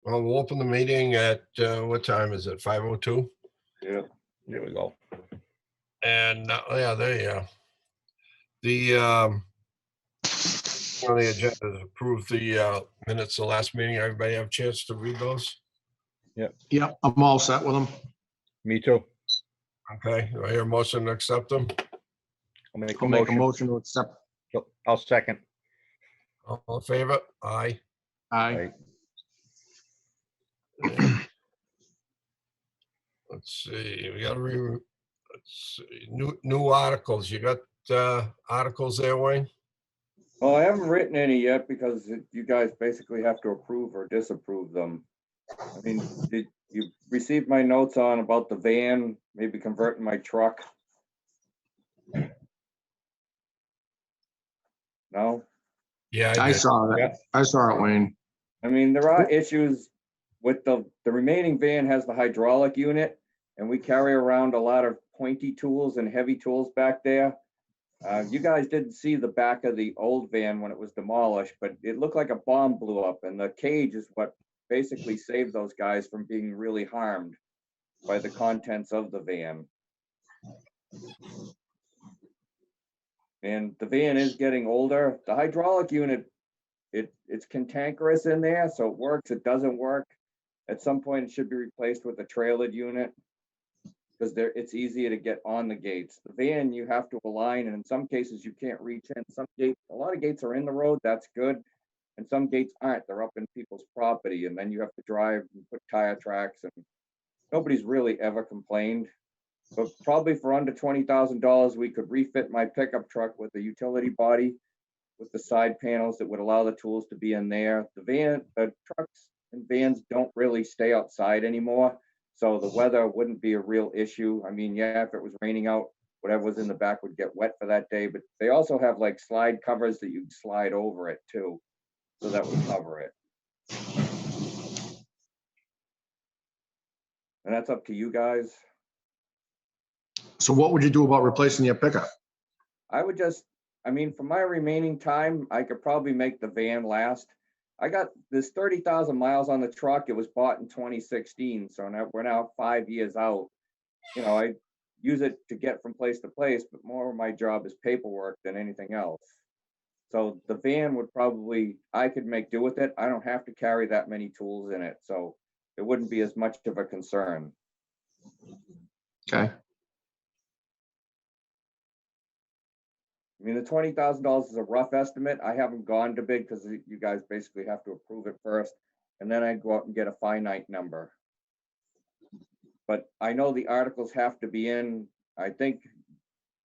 We'll open the meeting at, what time is it? 5:02? Yeah. There we go. And, yeah, there you go. On the agenda is approve the minutes of the last meeting. Everybody have a chance to read those? Yep, I'm all set with them. Me too. Okay, do I hear a motion to accept them? I'll make I'll a make a motion. motion to accept. I'll second. All in favor? Aye. Aye. Let's see, we got let's see, new articles. You got articles there, Wayne? Well, I haven't written any yet because you guys basically have to approve or disapprove them. I mean, did you receive my notes on about the van, maybe converting my truck? No? Yeah, I did. saw that. Yeah. I saw it, Wayne. I mean, there are issues with the remaining van has the hydraulic unit, and we carry around a lot of pointy tools and heavy tools back there. You guys didn't see the back of the old van when it was demolished, but it looked like a bomb blew up, and the cage is what basically saved those guys from being really harmed by the contents of the van. And the van is getting older. The hydraulic unit, it's cantankerous in there, so it works, it doesn't work. At some point, it should be replaced with a trailered unit because it's easier to get on the gates. The van, you have to align, and in some cases, you can't reach in. Some gates, a lot of gates are in the road, that's good. And some gates aren't, they're up in people's property, and then you have to drive and put tire tracks, and nobody's really ever complained. But probably for under $20,000, we could refit my pickup truck with a utility body with the side panels that would allow the tools to be in there. The trucks and vans don't really stay outside anymore, so the weather wouldn't be a real issue. I mean, yeah, if it was raining out, whatever was in the back would get wet for that day, but they also have like slide covers that you can slide over it too, so that would cover it. And that's up to you guys. So what would you do about replacing your pickup? I would just, I mean, for my remaining time, I could probably make the van last. I got this 30,000 miles on the truck. It was bought in 2016. So now we're now 5 years out. You know, I use it to get from place to place, but more of my job is paperwork than anything else. So the van would probably, I could make do with it. I don't have to carry that many tools in it. So it wouldn't be as much of a concern. Okay. I mean, the $20,000 is a rough estimate. I haven't gone to bid because you guys basically have to approve it first, and then I go out and get a finite number. But I know the articles have to be in. I think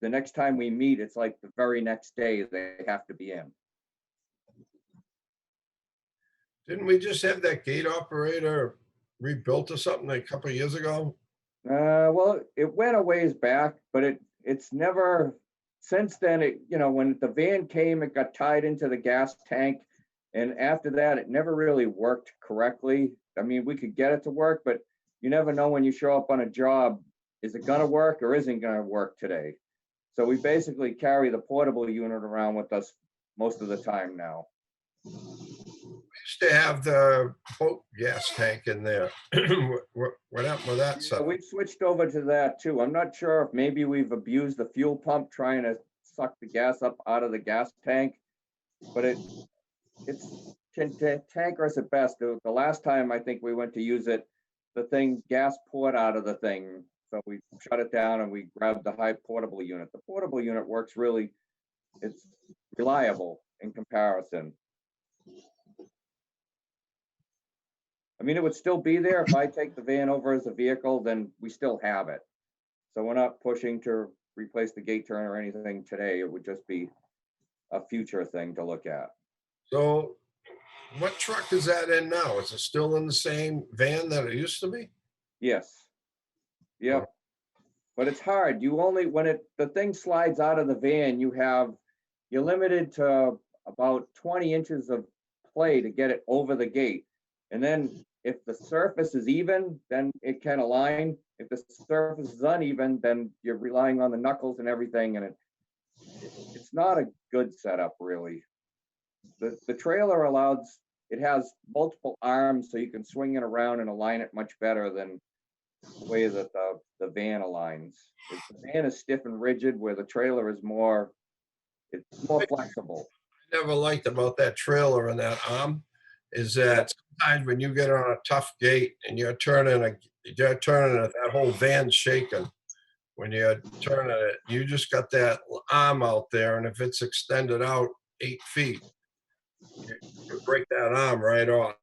the next time we meet, it's like the very next day they have to be in. Didn't we just have that gate operator rebuilt or something a couple of years ago? Well, it went a ways back, but it's never. Since then, you know, when the van came, it got tied into the gas tank. And after that, it never really worked correctly. I mean, we could get it to work, but you never know when you show up on a job, is it gonna work or isn't gonna work today? So we basically carry the portable unit around with us most of the time now. We used to have the boat gas tank in there. What happened with that So stuff? we switched over to that too. I'm not sure if maybe we've abused the fuel pump trying to suck the gas up out of the gas tank, but it's cantankerous at best. The last time I think we went to use it, the thing gas poured out of the thing. So we shut it down and we grabbed the high portable unit. The portable unit works really, it's reliable in comparison. I mean, it would still be there if I take the van over as a vehicle, then we still have it. So we're not pushing to replace the gate turn or anything today. It would just be a future thing to look at. So what truck is that in now? Is it still in the same van that it used to be? Yes. Yep. But it's hard. You only, when the thing slides out of the van, you're limited to about 20 inches of play to get it over the gate. And then if the surface is even, then it can align. If the surface is uneven, then you're relying on the knuckles and everything, and it's not a good setup, really. The trailer allows it has multiple arms, so you can swing it around and align it much better than the way that the van aligns. The van is stiff and rigid, where the trailer is more, it's more flexible. Never liked about that trailer and that arm is that sometimes when you get on a tough gate and you're turning it, that whole van's shaking. When you're turning it, you just got that arm out there, and if it's extended out 8 feet, you break that arm right off.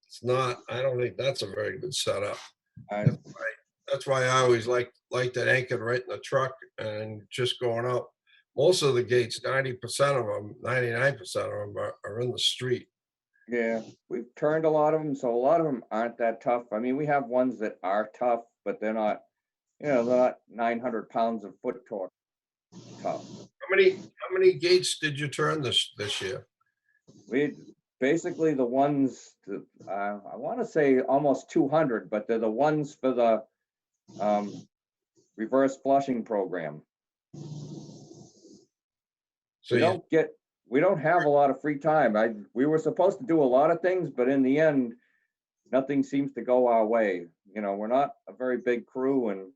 It's not. I don't think that's a very good setup. I- That's why I always liked it anchored right in the truck and just going out. Most of the gates, 90% of them, 99% of them are in the street. Yeah, we've turned a lot of them, so a lot of them aren't that tough. I mean, we have ones that are tough, but they're not, they're not 900 pounds of foot torque tough. How many gates did you turn this year? We basically the ones that, I want to say almost 200, but they're the ones for the reverse flushing program. So We don't have a lot of free time. We were supposed to do a lot of things, but in the end, nothing seems to go our way. You know, we're not a very big crew, and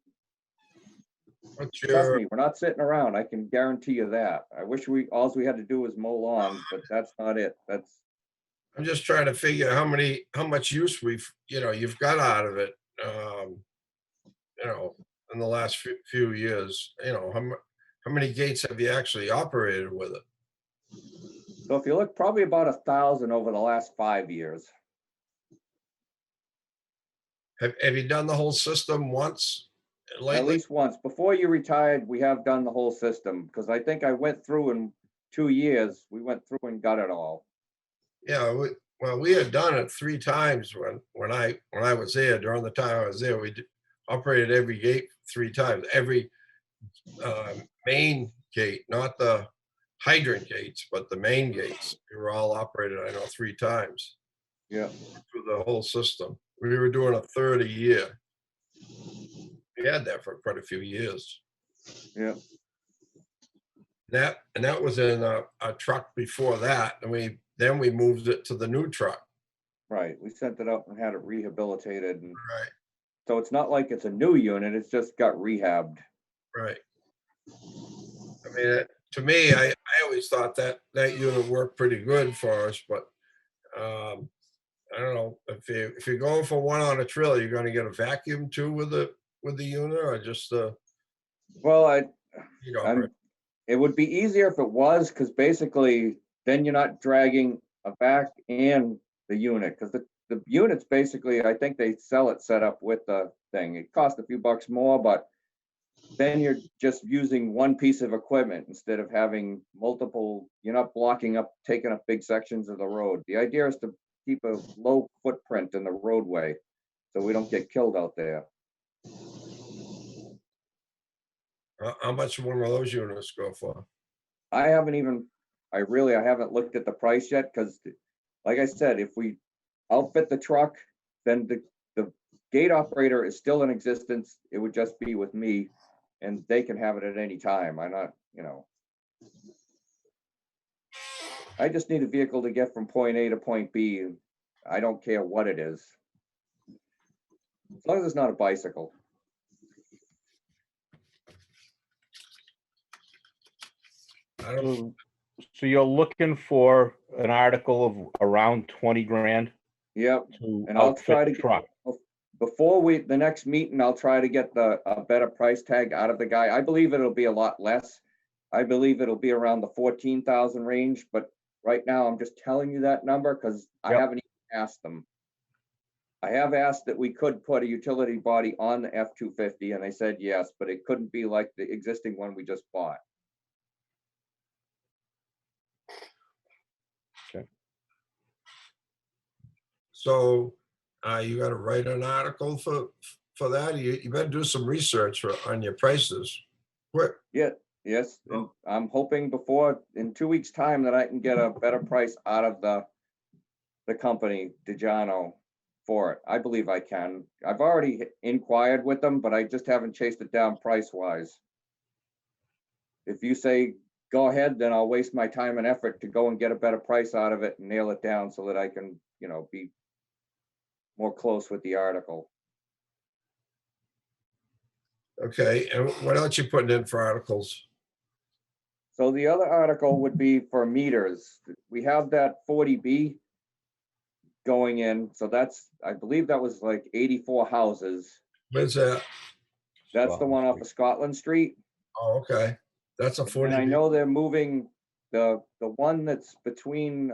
what's trust your, me, we're not sitting around. I can guarantee you that. I wish all we had to do was mow lawns, but that's not it. I'm just trying to figure how much use you've got out of it, in the last few years. How many gates have you actually operated with it? So if you look, probably about 1,000 over the last 5 years. Have you done the whole system once At lately? least once. Before you retired, we have done the whole system, because I think I went through in 2 years, we went through and got it all. Yeah, we had done it 3 times when I was there. During the time I was there, operated every gate 3 times. Every main gate, not the hydrant gates, but the main gates. We were all operated, I know, 3 times Yeah, through the whole system. We were doing a third a year. We had that for quite a few years. yeah. That was in a truck before that, and we moved it to the new truck. Right. We sent it up and had it rehabilitated, and Right, so it's not like it's a new unit, it's just got rehabbed. right. I mean, to me, I always thought that unit worked pretty good for us, but I don't know if you're going for one on a trailer, you're going to get a vacuum too with the unit, or just Well, heat operated? it would be easier if it was, because basically then you're not dragging a vac and the unit, because the units basically, I think they sell it set up with the thing. It costs a few bucks more, but then you're just using one piece of equipment instead of having multiple. You're not taking up big sections of the road. The idea is to keep a low footprint in the roadway, so we don't get killed out there. How much one of those units go for? I haven't looked at the price yet, because like I said, if we outfit the truck, then the gate operator is still in existence. It would just be with me, and they can have it at any time. I just need a vehicle to get from point A to point B. I don't care what it is. As long as it's not a bicycle. I don't. So you're looking for an article of around 20 grand Yep. to And I'll try outfit to the truck. Before the next meeting, I'll try to get a better price tag out of the guy. I believe it'll be a lot less. I believe it'll be around the 14,000 range, but right now I'm just telling you that number because I Yep. haven't even asked them. I have asked that we could put a utility body on the F-250, and they said yes, but it couldn't be like the existing one we just bought. So you got to write an article for that. You better do some research on your prices. Quick. Yeah, yes, and I'm hoping in 2 weeks' time that I can get a better price out of the company, DeJano, for it. I believe I can. I've already inquired with them, but I just haven't chased it down price-wise. If you say go ahead, then I'll waste my time and effort to go and get a better price out of it and nail it down so that I can, be more close with the article. Okay, and what else you putting in for articles? So the other article would be for meters. We have that 40B going in, so that's, I believe that was like 84 houses. Where's that? That's the one off of Scotland Street. Oh, okay. That's a And 40. I know they're moving the one that's between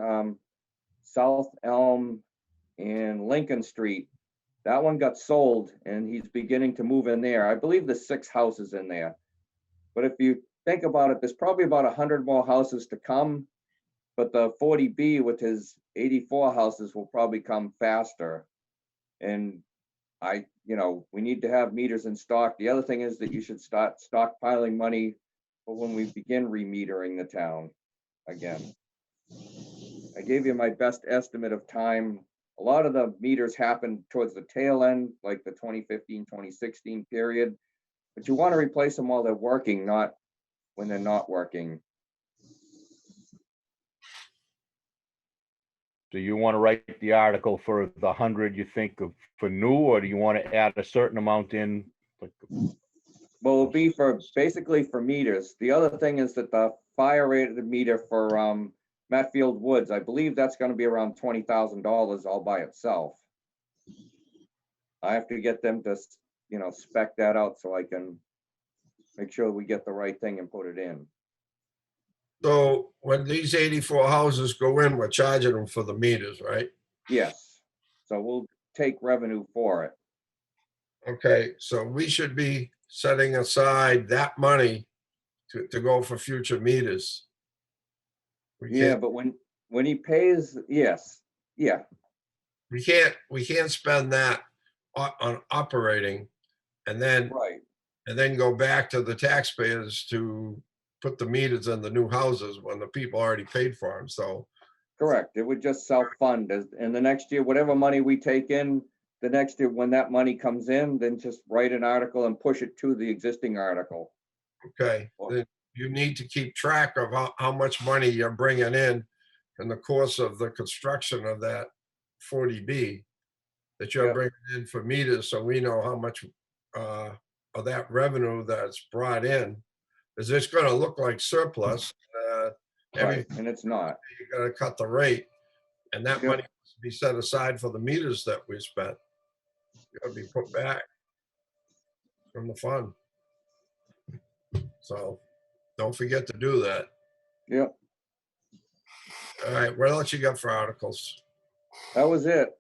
South Elm and Lincoln Street. That one got sold and he's beginning to move in there. I believe there's 6 houses in there. But if you think about it, there's probably about 100 more houses to come. But the 40B with his 84 houses will probably come faster. And we need to have meters in stock. The other thing is that you should start stockpiling money for when we begin remetering the town again. I gave you my best estimate of time. A lot of the meters happen towards the tail end, like the 2015, 2016 period. But you want to replace them while they're working, not when they're not working. Do you want to write the article for the 100 you think of for new, or do you want to add a certain amount in? Well, it'll be basically for meters. The other thing is that the fire rated meter for Matfield Woods, I believe that's going to be around $20,000 all by itself. I have to get them to, spec that out so I can make sure we get the right thing and put it in. So when these 84 houses go in, we're charging them for the meters, right? Yes. So we'll take revenue for it. Okay, so we should be setting aside that money to go for future meters. Yeah, but when he pays, yes, yeah, We can't spend that on operating and then right. go back to the taxpayers to put the meters in the new houses when the people already paid for them. So Correct. It would just self-fund. And the next year, whatever money we take in, the next year, when that money comes in, then just write an article and push it to the existing article. okay, then you need to keep track of how much money you're bringing in the course of the construction of that 40B that you're Yep. bringing in for meters, so we know how much of that revenue that's brought in. Is this going to look like surplus? Right, and it's not. You got to cut the rate, and that Yep. money must be set aside for the meters that we spent. Got to be put back from the fund. So don't forget to do that. Yep, All right, what else you got for articles? that was it.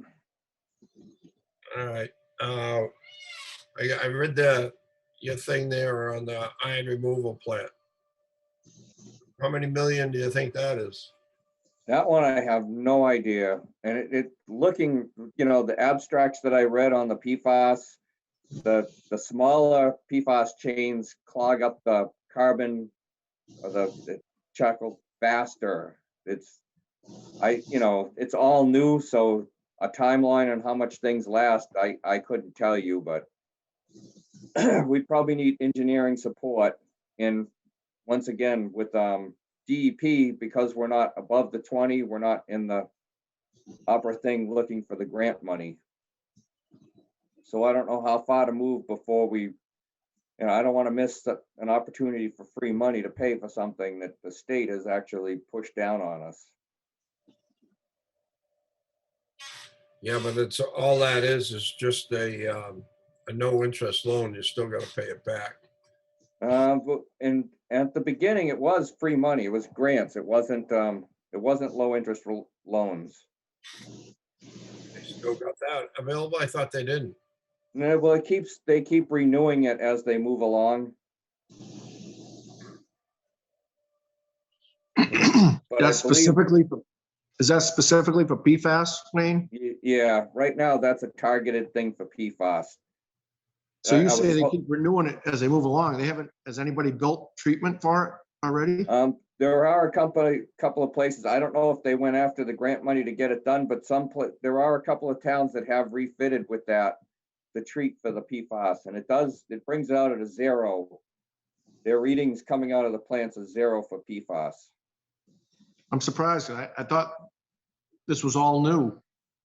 All right. I read your thing there on the iron removal plant. How many million do you think that is? That one I have no idea. And it looking, the abstracts that I read on the PFAS, the smaller PFAS chains clog up the carbon or the charcoal faster. It's all new, so a timeline on how much things last, I couldn't tell you, but we'd probably need engineering support. And once again, with DEP, because we're not above the 20, we're not in the upper thing looking for the grant money. So I don't know how far to move before I don't want to miss an opportunity for free money to pay for something that the state has actually pushed down on us. Yeah, but it's all that is just a no interest loan. You still got to pay it back. And at the beginning, it was free money. It was grants. It wasn't low interest loans. They still got that available. I thought they didn't. No, well, they keep renewing it as they move along. But That's specifically for, is that specifically for PFAS, Wayne? Yeah, right now that's a targeted thing for PFAS. So you say they keep renewing it as they move along. Has anybody built treatment for it already? There are a couple of places. I don't know if they went after the grant money to get it done, but there are a couple of towns that have refitted with that, the treat for the PFAS, and it brings it out at a 0. Their readings coming out of the plants is 0 for PFAS. I'm surprised. I thought this was all new.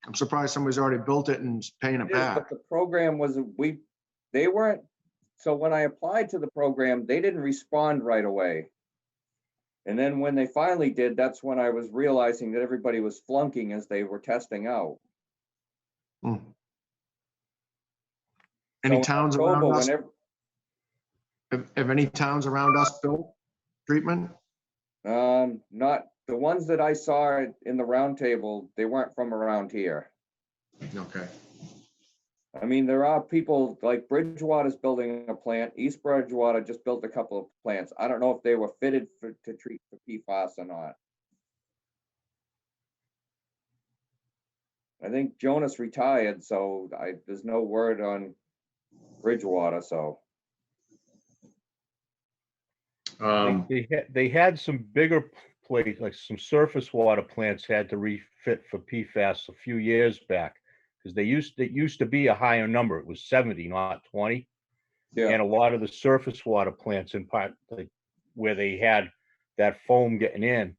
I'm surprised somebody's already built it and is paying it It is, back. but the program was, they weren't, so when I applied to the program, they didn't respond right away. And then when they finally did, that's when I was realizing that everybody was flunking as they were testing out. Hmm. Any So in towns October, around us, whenever, have any towns around us built treatment? not, the ones that I saw in the round table, they weren't from around here. Okay. I mean, there are people like Bridgewater's building a plant. East Bridgewater just built a couple of plants. I don't know if they were fitted to treat for PFAS or not. I think Jonas retired, so there's no word on Bridgewater, so. They had some bigger places, like some surface water plants had to refit for PFAS a few years back. Because it used to be a higher number. It was 70, not 20. Yeah, And a lot of the surface water plants in part, like where they had that foam getting in,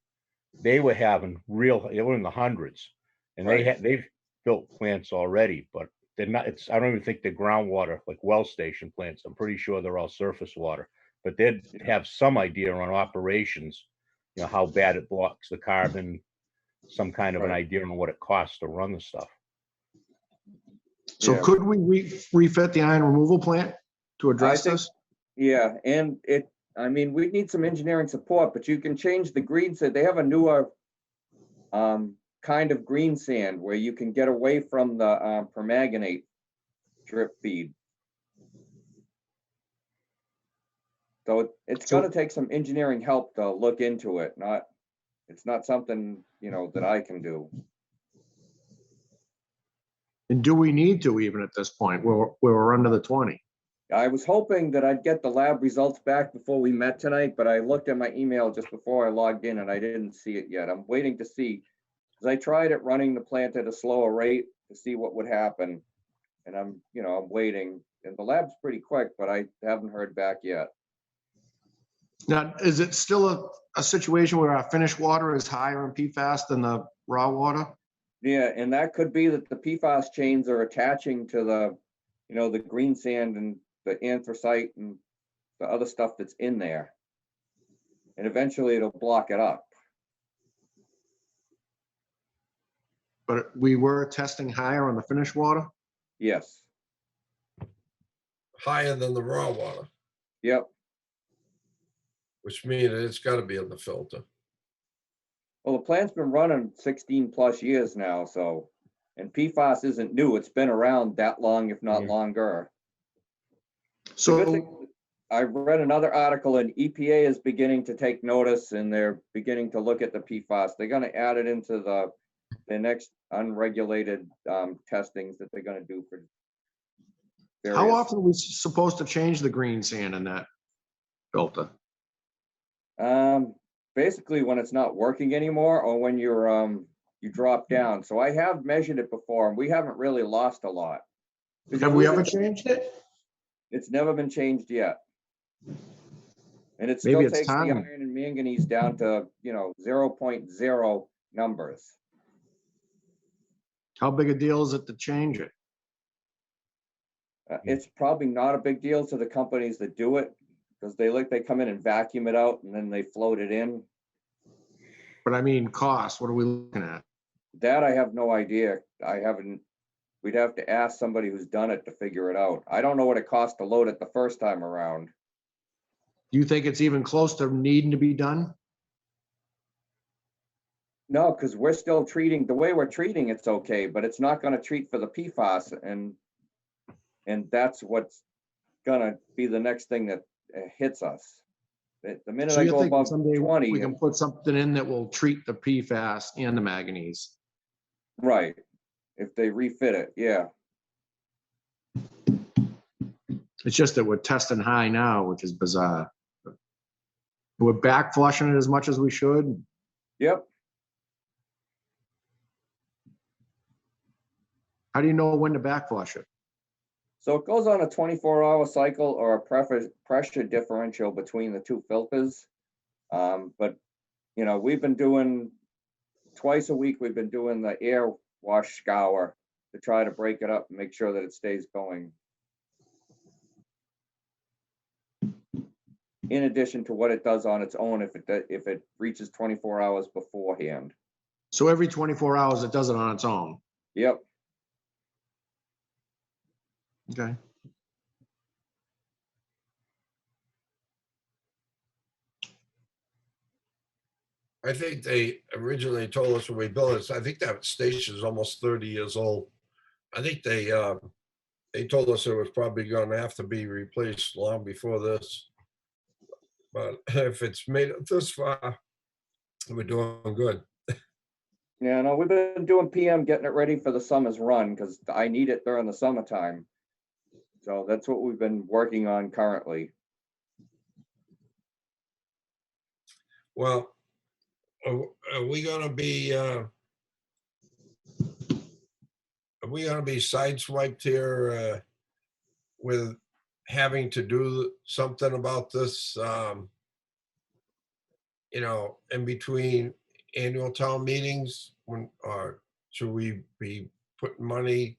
they were having they were in the hundreds. And Right. they've built plants already, but they're not, I don't even think they're groundwater, like well station plants. I'm pretty sure they're all surface water, but they'd have some idea on operations, you know, how bad it blocks the carbon, some kind of an Right. idea on what it costs to run the stuff. So Yeah. could we refit the iron removal plant to address think- this? yeah, and I mean, we need some engineering support, but you can change the green sand. They have a newer kind of green sand where you can get away from the permanganate drip feed. So it's So- gonna take some engineering help to look into it. It's not something, you know, that I can do. And do we need to even at this point where we're under the 20? I was hoping that I'd get the lab results back before we met tonight, but I looked at my email just before I logged in and I didn't see it yet. I'm waiting to see, because I tried it running the plant at a slower rate to see what would happen. And I'm waiting, and the lab's pretty quick, but I haven't heard back yet. Now, is it still a situation where our finished water is higher in PFAS than the raw water? Yeah, and that could be that the PFAS chains are attaching to the green sand and the anthracite and the other stuff that's in there. And eventually it'll block it up. But we were testing higher on the finished water? Yes. Higher than the raw water, Yep. which means it's got to be in the filter. Well, the plant's been running 16 plus years now, so, and PFAS isn't new. It's been around that long, if not Yeah. longer. The good So, thing- I read another article, and EPA is beginning to take notice, and they're beginning to look at the PFAS. They're gonna add it into the next unregulated testings that they're gonna do for how various. often are we supposed to change the green sand in that filter? Basically when it's not working anymore, or when you drop down. So I have measured it before, and we haven't really lost a lot. Have we ever changed it? It's never been changed yet. And it Maybe still it's takes the time. iron and manganese down to, 0.0 numbers. How big a deal is it to change it? It's probably not a big deal to the companies that do it, because they come in and vacuum it out and then they float it in. But I mean, cost, what are we looking at? That I have no idea. We'd have to ask somebody who's done it to figure it out. I don't know what it costs to load it the first time around. Do you think it's even close to needing to be done? No, because we're still treating, the way we're treating it's okay, but it's not gonna treat for the PFAS, and that's what's gonna be the next thing that hits us. The minute So I you're go thinking above someday 20, we can put something in that will treat the PFAS and the manganese? right, if they refit it, yeah. It's just that we're testing high now, which is bizarre. We're back flushing it as much as we should. Yep, How do you know when to back flush it? So it goes on a 24-hour cycle or a pressure differential between the two filters. But, you know, we've been doing twice a week, we've been doing the air wash scour to try to break it up and make sure that it stays going. In addition to what it does on its own if it reaches 24 hours beforehand. So every 24 hours, it does it on its own. Yep. Okay. I think they originally told us when we built this, I think that station is almost 30 years old. I think they told us it was probably going to have to be replaced long before this. But if it's made it this far, we're doing good. Yeah, no, we've been doing PM, getting it ready for the summer's run because I need it during the summertime. So that's what we've been working on currently. Well, are we going to be sideswiped here with having to do something about this, you know, in between annual town meetings, or should we be putting money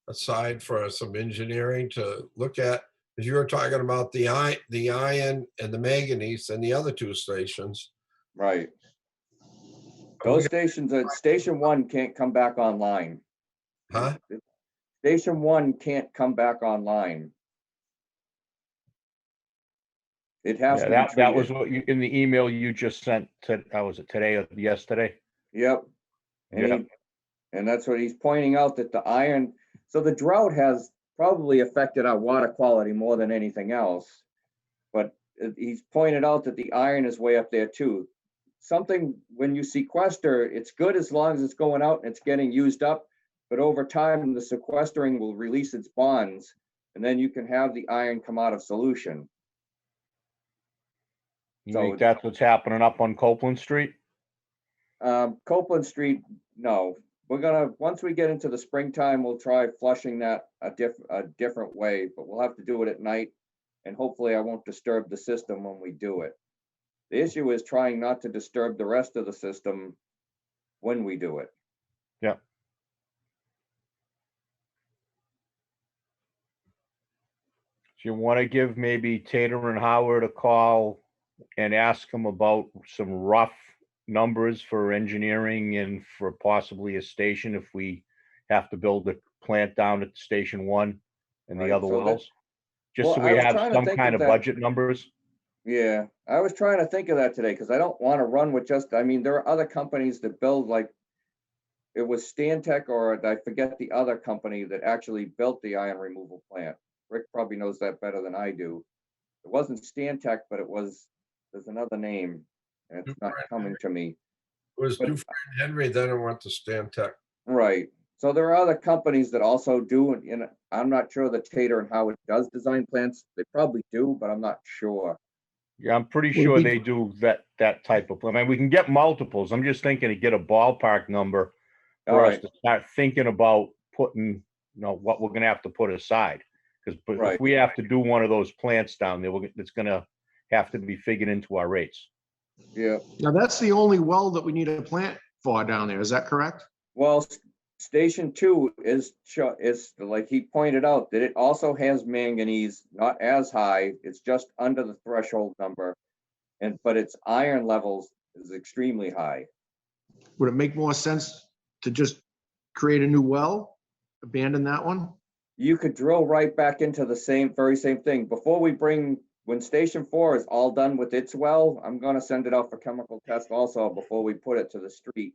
aside for some engineering to look at? Because you were talking about the iron and the manganese and the other two stations. Right. Are we Those stations, station 1 can't come back online. Huh? Station 1 can't come back online. It has to be That was treated. what you, in the email you just sent to, was it today or yesterday? Yep. And Yep. and that's what he's pointing out, that the iron, so the drought has probably affected our water quality more than anything else. But he's pointed out that the iron is way up there too. Something, when you sequester, it's good as long as it's going out and it's getting used up. But over time, the sequestering will release its bonds, and then you can have the iron come out of solution. You So- think that's what's happening up on Copeland Street? Copeland Street, no. We're gonna, once we get into the springtime, we'll try flushing that a different way, but we'll have to do it at night. And hopefully I won't disturb the system when we do it. The issue is trying not to disturb the rest of the system when we do it. Yep. Do you want to give maybe Tater and Howard a call and ask them about some rough numbers for engineering and for possibly a station if we have to build a plant down at Station 1 and the Right, other so that- wells? Just Well, so I we was have trying to some think kind of of that. budget numbers. Yeah, I was trying to think of that today because I don't want to run with just, I mean, there are other companies that build, like, it was Stantec, or I forget the other company that actually built the iron removal plant. Rick probably knows that better than I do. It wasn't Stantec, but it was, there's another name, and it's not coming to me. It was But- Dufresne Henry, then it went to Stantec. Right. So there are other companies that also do, and I'm not sure that Tater and Howard does design plants. They probably do, but I'm not sure. Yeah, I'm pretty Would sure be- they do that type of, I mean, we can get multiples. I'm just thinking to get a ballpark number All for us right, to start thinking about putting, you know, what we're gonna have to put aside. Because Right. if we have to do one of those plants down there, it's gonna have to be figured into our rates. yeah. Now, that's the only well that we need a plant for down there. Is that correct? Well, Station 2 is like he pointed out, that it also has manganese, not as high. It's just under the threshold number. But its iron levels is extremely high. Would it make more sense to just create a new well, abandon that one? You could drill right back into the very same thing. Before we when Station 4 is all done with its well, I'm gonna send it out for chemical test also before we put it to the street.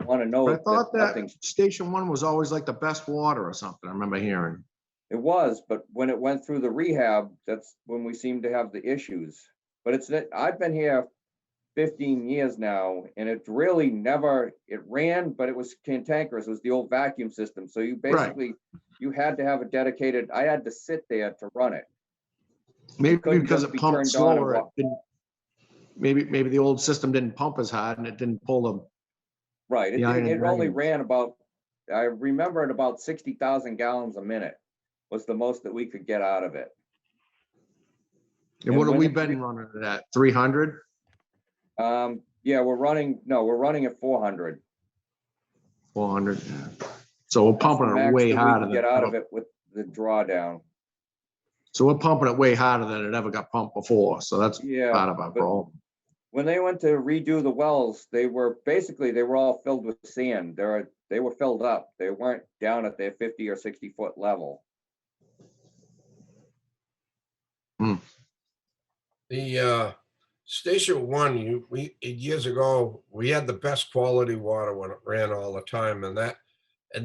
I wanna know But I that thought that nothing's, Station 1 was always like the best water or something, I remember hearing. it was, but when it went through the rehab, that's when we seemed to have the issues. But it's that, I've been here 15 years now, and it really never, it ran, but it was cantankerous. It was the old vacuum system. So you basically, you had to have a dedicated, I had to sit there to run it. Maybe couldn't because just it be pumped turned on and slower. It didn't- Maybe the old system didn't pump as hard and it didn't pull the, Right, The iron it only manganese. ran about, I remember at about 60,000 gallons a minute was the most that we could get out of it. And what have when we the- been running it at? 300? Yeah, we're running at 400. 400, yeah. So we're That's the pumping it max way that we harder can than. get out of it with the drawdown. So we're pumping it way harder than it ever got pumped before. So that's Yeah, part of our but problem. when they went to redo the wells, they were all filled with sand. They were filled up. They weren't down at their 50 or 60-foot level. The Station One, years ago, we had the best quality water when it ran all the time, and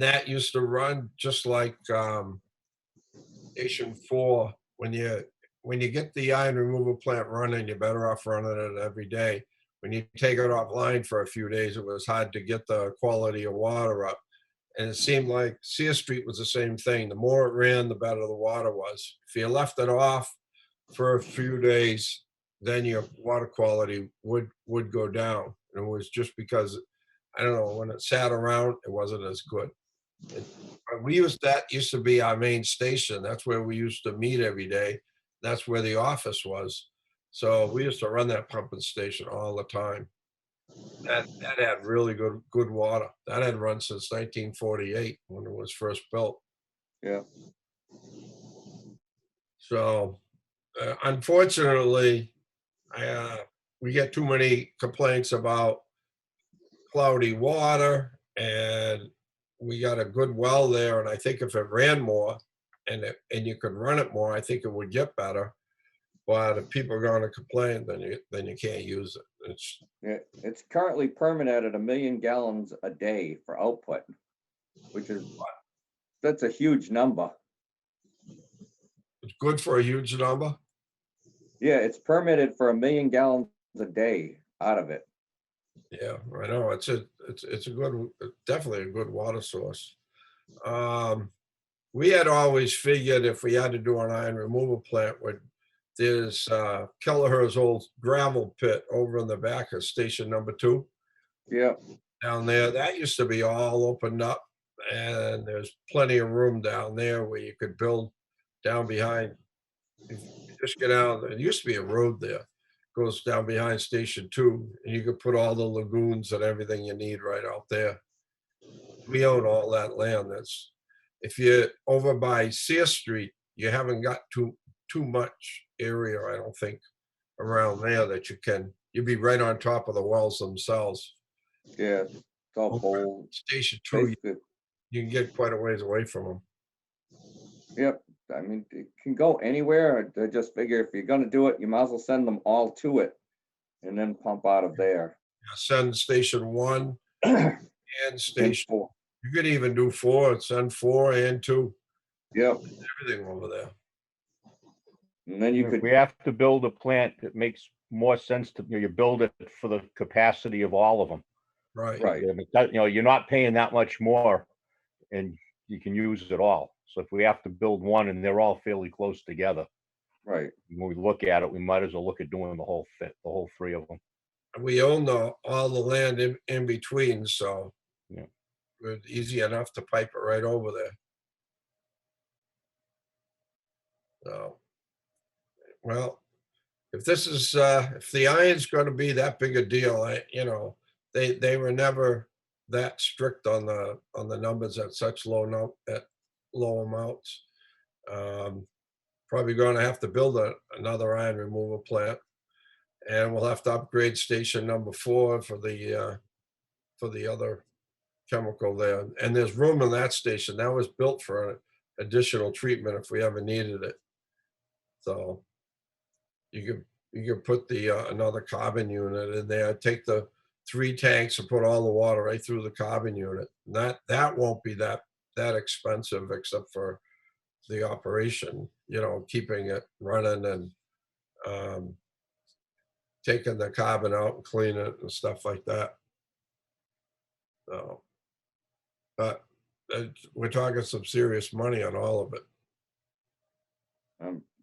that used to run just like Station Four. When you get the iron removal plant running, you're better off running it every day. When you take it offline for a few days, it was hard to get the quality of water up. And it seemed like Sear Street was the same thing. The more it ran, the better the water was. If you left it off for a few days, then your water quality would go down. And it was just because, I don't know, when it sat around, it wasn't as good. That used to be our main station. That's where we used to meet every day. That's where the office was. So we used to run that pumping station all the time. That had really good water. That had run since 1948 when it was first built. Yeah. So unfortunately, we get too many complaints about cloudy water, and we got a good well there. And I think if it ran more and you could run it more, I think it would get better. But if people are going to complain, then you can't use it. It's currently permitted at 1 million gallons a day for output, that's a huge number. It's good for a huge number. Yeah, it's permitted for 1 million gallons a day out of it. Yeah, I know. It's definitely a good water source. We had always figured if we had to do an iron removal plant, there's Kelleher's old gravel pit over in the back of station number 2. Yeah, Down there. That used to be all opened up, and there's plenty of room down there where you could build down behind. If you just get out, there used to be a road there, goes down behind Station 2, and you could put all the lagoons and everything you need right out there. We own all that land. If you're over by Sear Street, you haven't got too much area, I don't think, around there that you'd be right on top of the wells themselves. yeah, it's all bold. Station 2, Basically, you can get quite a ways away from them. yep. I mean, it can go anywhere. I just figure if you're gonna do it, you might as well send them all to it and then pump out of there. Send Station 1 and Station. 4. You could even do 4, send 4 and 2, Yep. everything over there. And then you If could, we have to build a plant, it makes more sense to, you build it for the capacity of all of them. Right. right, You're not paying that much more and you can use it all. So if we have to build one and they're all fairly close together, right. when we look at it, we might as well look at doing the whole 3 of them. We own all the land in between, so Yeah. it's easy enough to pipe it right over there. So, well, if the iron's going to be that big a deal, they were never that strict on the numbers at such low amounts. Probably going to have to build another iron removal plant, and we'll have to upgrade station number 4 for the other chemical there. And there's room in that station. That was built for additional treatment if we ever needed it. So you could put another carbon unit in there, take the 3 tanks and put all the water right through the carbon unit. And that won't be that expensive, except for the operation, keeping it running and taking the carbon out and cleaning it and stuff like that. So, but we're talking some serious money on all of it.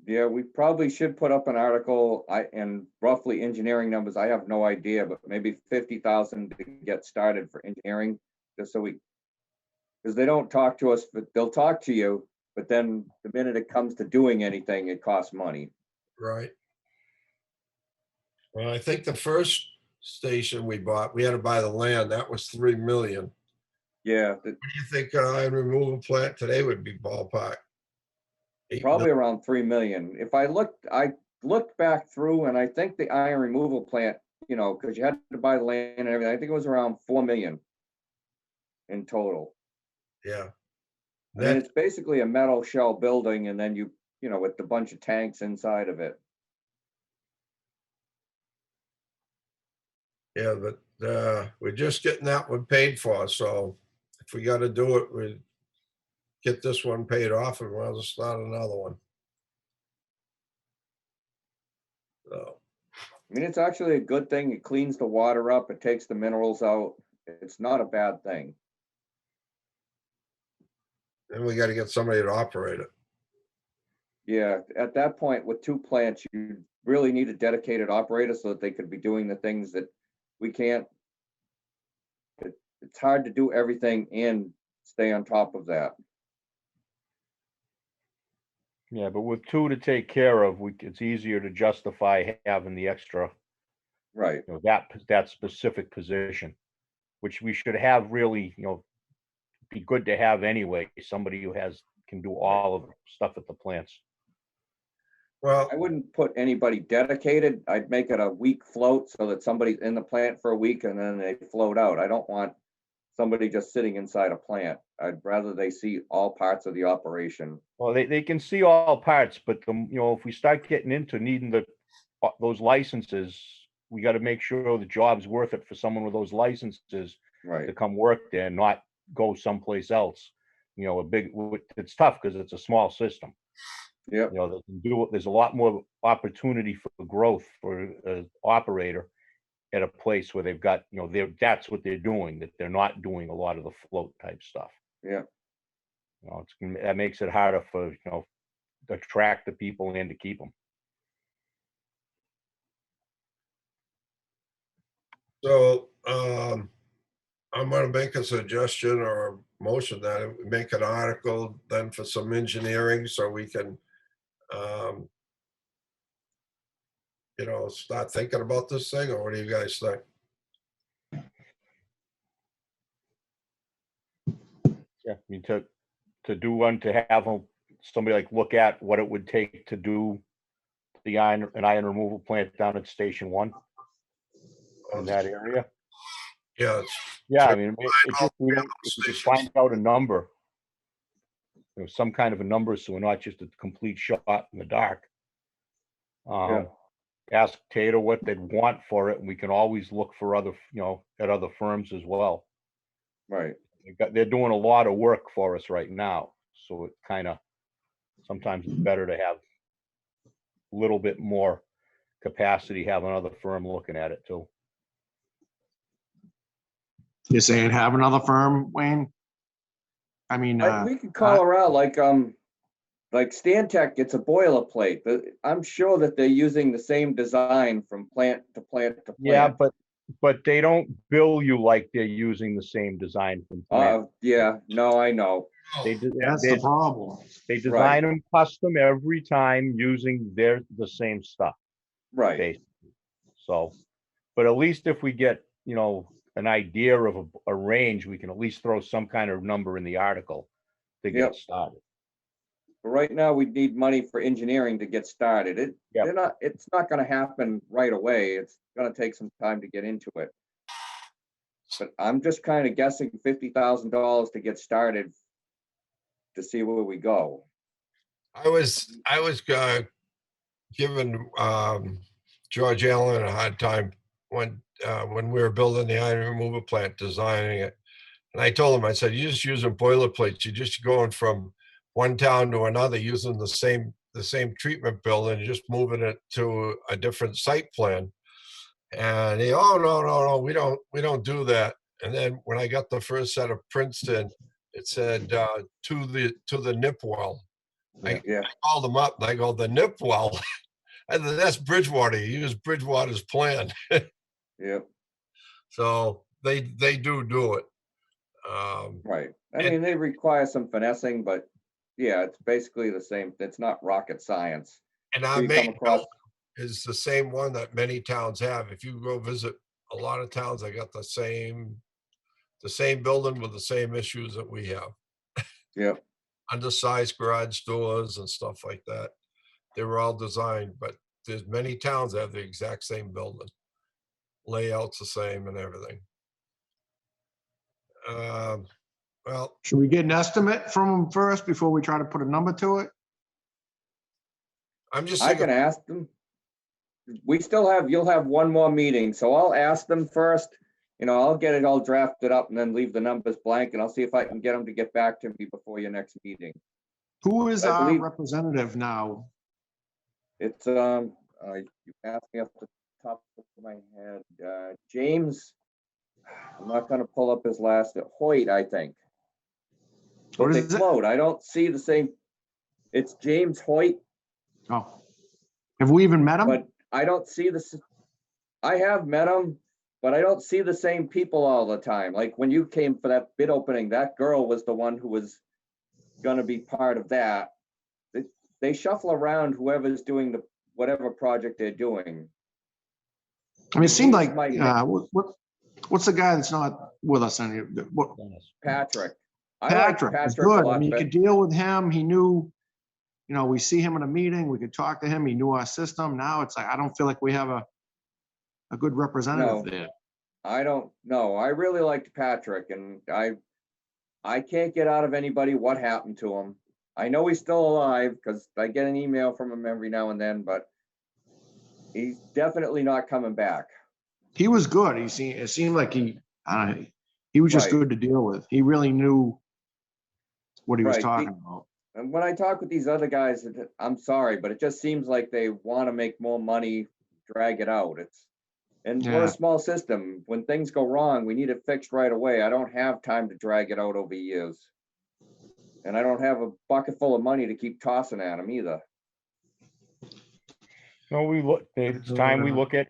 Yeah, we probably should put up an article, and roughly engineering numbers, I have no idea, but maybe 50,000 to get started for engineering, just so because they don't talk to us, but they'll talk to you, But then the minute it comes to doing anything, it costs money. Right. Well, I think the first station we bought, we had to buy the land. That was 3 million. Yeah, What do you think an iron removal plant today would be ballpark? 8 probably million? around 3 million. I looked back through and I think the iron removal plant, you know, because you had to buy the land and everything, I think it was around 4 million in total. Yeah. I mean, it's basically a metal shell building and then you know, with a bunch of tanks inside of it. Yeah, but we're just getting that one paid for. So if we got to do it, we get this one paid off and we'll start another one. So, I mean, it's actually a good thing. It cleans the water up. It takes the minerals out. It's not a bad thing. then we got to get somebody to operate it. Yeah, at that point with 2 plants, you really need a dedicated operator so that they could be doing the things that we can't. It's hard to do everything and stay on top of that. Yeah, but with 2 to take care of, it's easier to justify having the extra, Right. you know, that specific position, which we should have really, you know, be good to have anyway, somebody who can do all of the stuff at the plants. Well, I wouldn't put anybody dedicated. I'd make it a week float so that somebody's in the plant for a week and then they float out. I don't want somebody just sitting inside a plant. I'd rather they see all parts of the operation. Well, they can see all parts, but you know, if we start getting into needing those licenses, we got to make sure the job's worth it for someone with those licenses to Right. come work there and not go someplace else. You know, it's tough because it's a small system. Yep. You know, there's a lot more opportunity for growth for an operator at a place where they've got, you know, that's what they're doing, that they're not doing a lot of the float type stuff. Yeah. You know, that makes it harder for, you know, to attract the people and to keep them. so I'm going to make a suggestion or a motion that we make an article then for some engineering so we can, um, you know, start thinking about this thing, or what do you guys think? Yeah, I mean, to do one, to have somebody like look at what it would take to do an iron removal plant down at Station 1 in that area. Yeah, Yeah, I mean, it just, if we could find out a number, you know, some kind of a number, so we're not just a complete shot in the dark. Yeah. Ask Tater what they'd want for it, and we can always look for other, you know, at other firms as well. Right. They're doing a lot of work for us right now, so it kind of, sometimes it's better to have a little bit more capacity, have another firm looking at it too. You're saying have another firm, Wayne? I mean, We could call around like Stantec gets a boilerplate, but I'm sure that they're using the same design from plant to plant to Yeah, plant. but they don't bill you like they're using the same design from plant. Yeah, no, I know. that's the problem. They design them custom every time using the same stuff, Right. basically. So, but at least if we get, you know, an idea of a range, we can at least throw some kind of number in the article to get Yep. started. But right now, we need money for engineering to get started. Yep. It's not gonna happen right away. It's gonna take some time to get into it. But I'm just kind of guessing $50,000 to get started to see where we go. I was giving George Allen a hard time when we were building the iron removal plant, designing it. And I told him, I said, you're just using boilerplates. You're just going from one town to another using the same treatment building, and just moving it to a different site plan. And he, oh no, we don't do that. And then when I got the first set of prints in, it said to the nip well. I called them up and I go, the nip well. I said, that's Bridgewater. You use Bridgewater's plan. Yeah. So they do it. Right. I mean, they require some finessing, but yeah, it's basically the same. It's not rocket science. And So our you come main across, building is the same one that many towns have. If you go visit a lot of towns, they got the same building with the same issues that we have. yeah, Undersized garage doors and stuff like that. They were all designed, but there's many towns that have the exact same building. Layout's the same and everything. Well, Should we get an estimate from them first before we try to put a number to it? I'm just I thinking, can ask them. You'll have one more meeting, so I'll ask them first. I'll get it all drafted up and then leave the numbers blank, and I'll see if I can get them to get back to me before your next meeting. Who is I our believe- representative now? It's, you asked me off the top of my head, James, I'm not gonna pull up his last, Hoyt, I think. What But they is it? float, I don't see the same, it's James Hoyt, Oh, have we even met him? but I don't see I have met him, but I don't see the same people all the time. Like when you came for that bid opening, that girl was the one who was gonna be part of that. They shuffle around whoever's doing whatever project they're doing. I mean, it seemed like, James might- what's the guy that's not with us any, what, Dennis. Patrick. I like Patrick was Patrick a good. I lot mean, you better. could deal with him. He knew, we see him in a meeting, we could talk to him. He knew our system. Now it's like, I don't feel like we have a good representative No. there. I don't know. I really liked Patrick, and I can't get out of anybody what happened to him. I know he's still alive because I get an email from him every now and then, but he's definitely not coming back. He was good. It seemed like I don't know, he was just Right. good to deal with. He really knew what he was Right. talking about. And when I talk with these other guys, I'm sorry, but it just seems like they want to make more money, drag it out. And we're Yeah. a small system. When things go wrong, we need it fixed right away. I don't have time to drag it out over years. And I don't have a bucket full of money to keep tossing at them either. It's time we look at,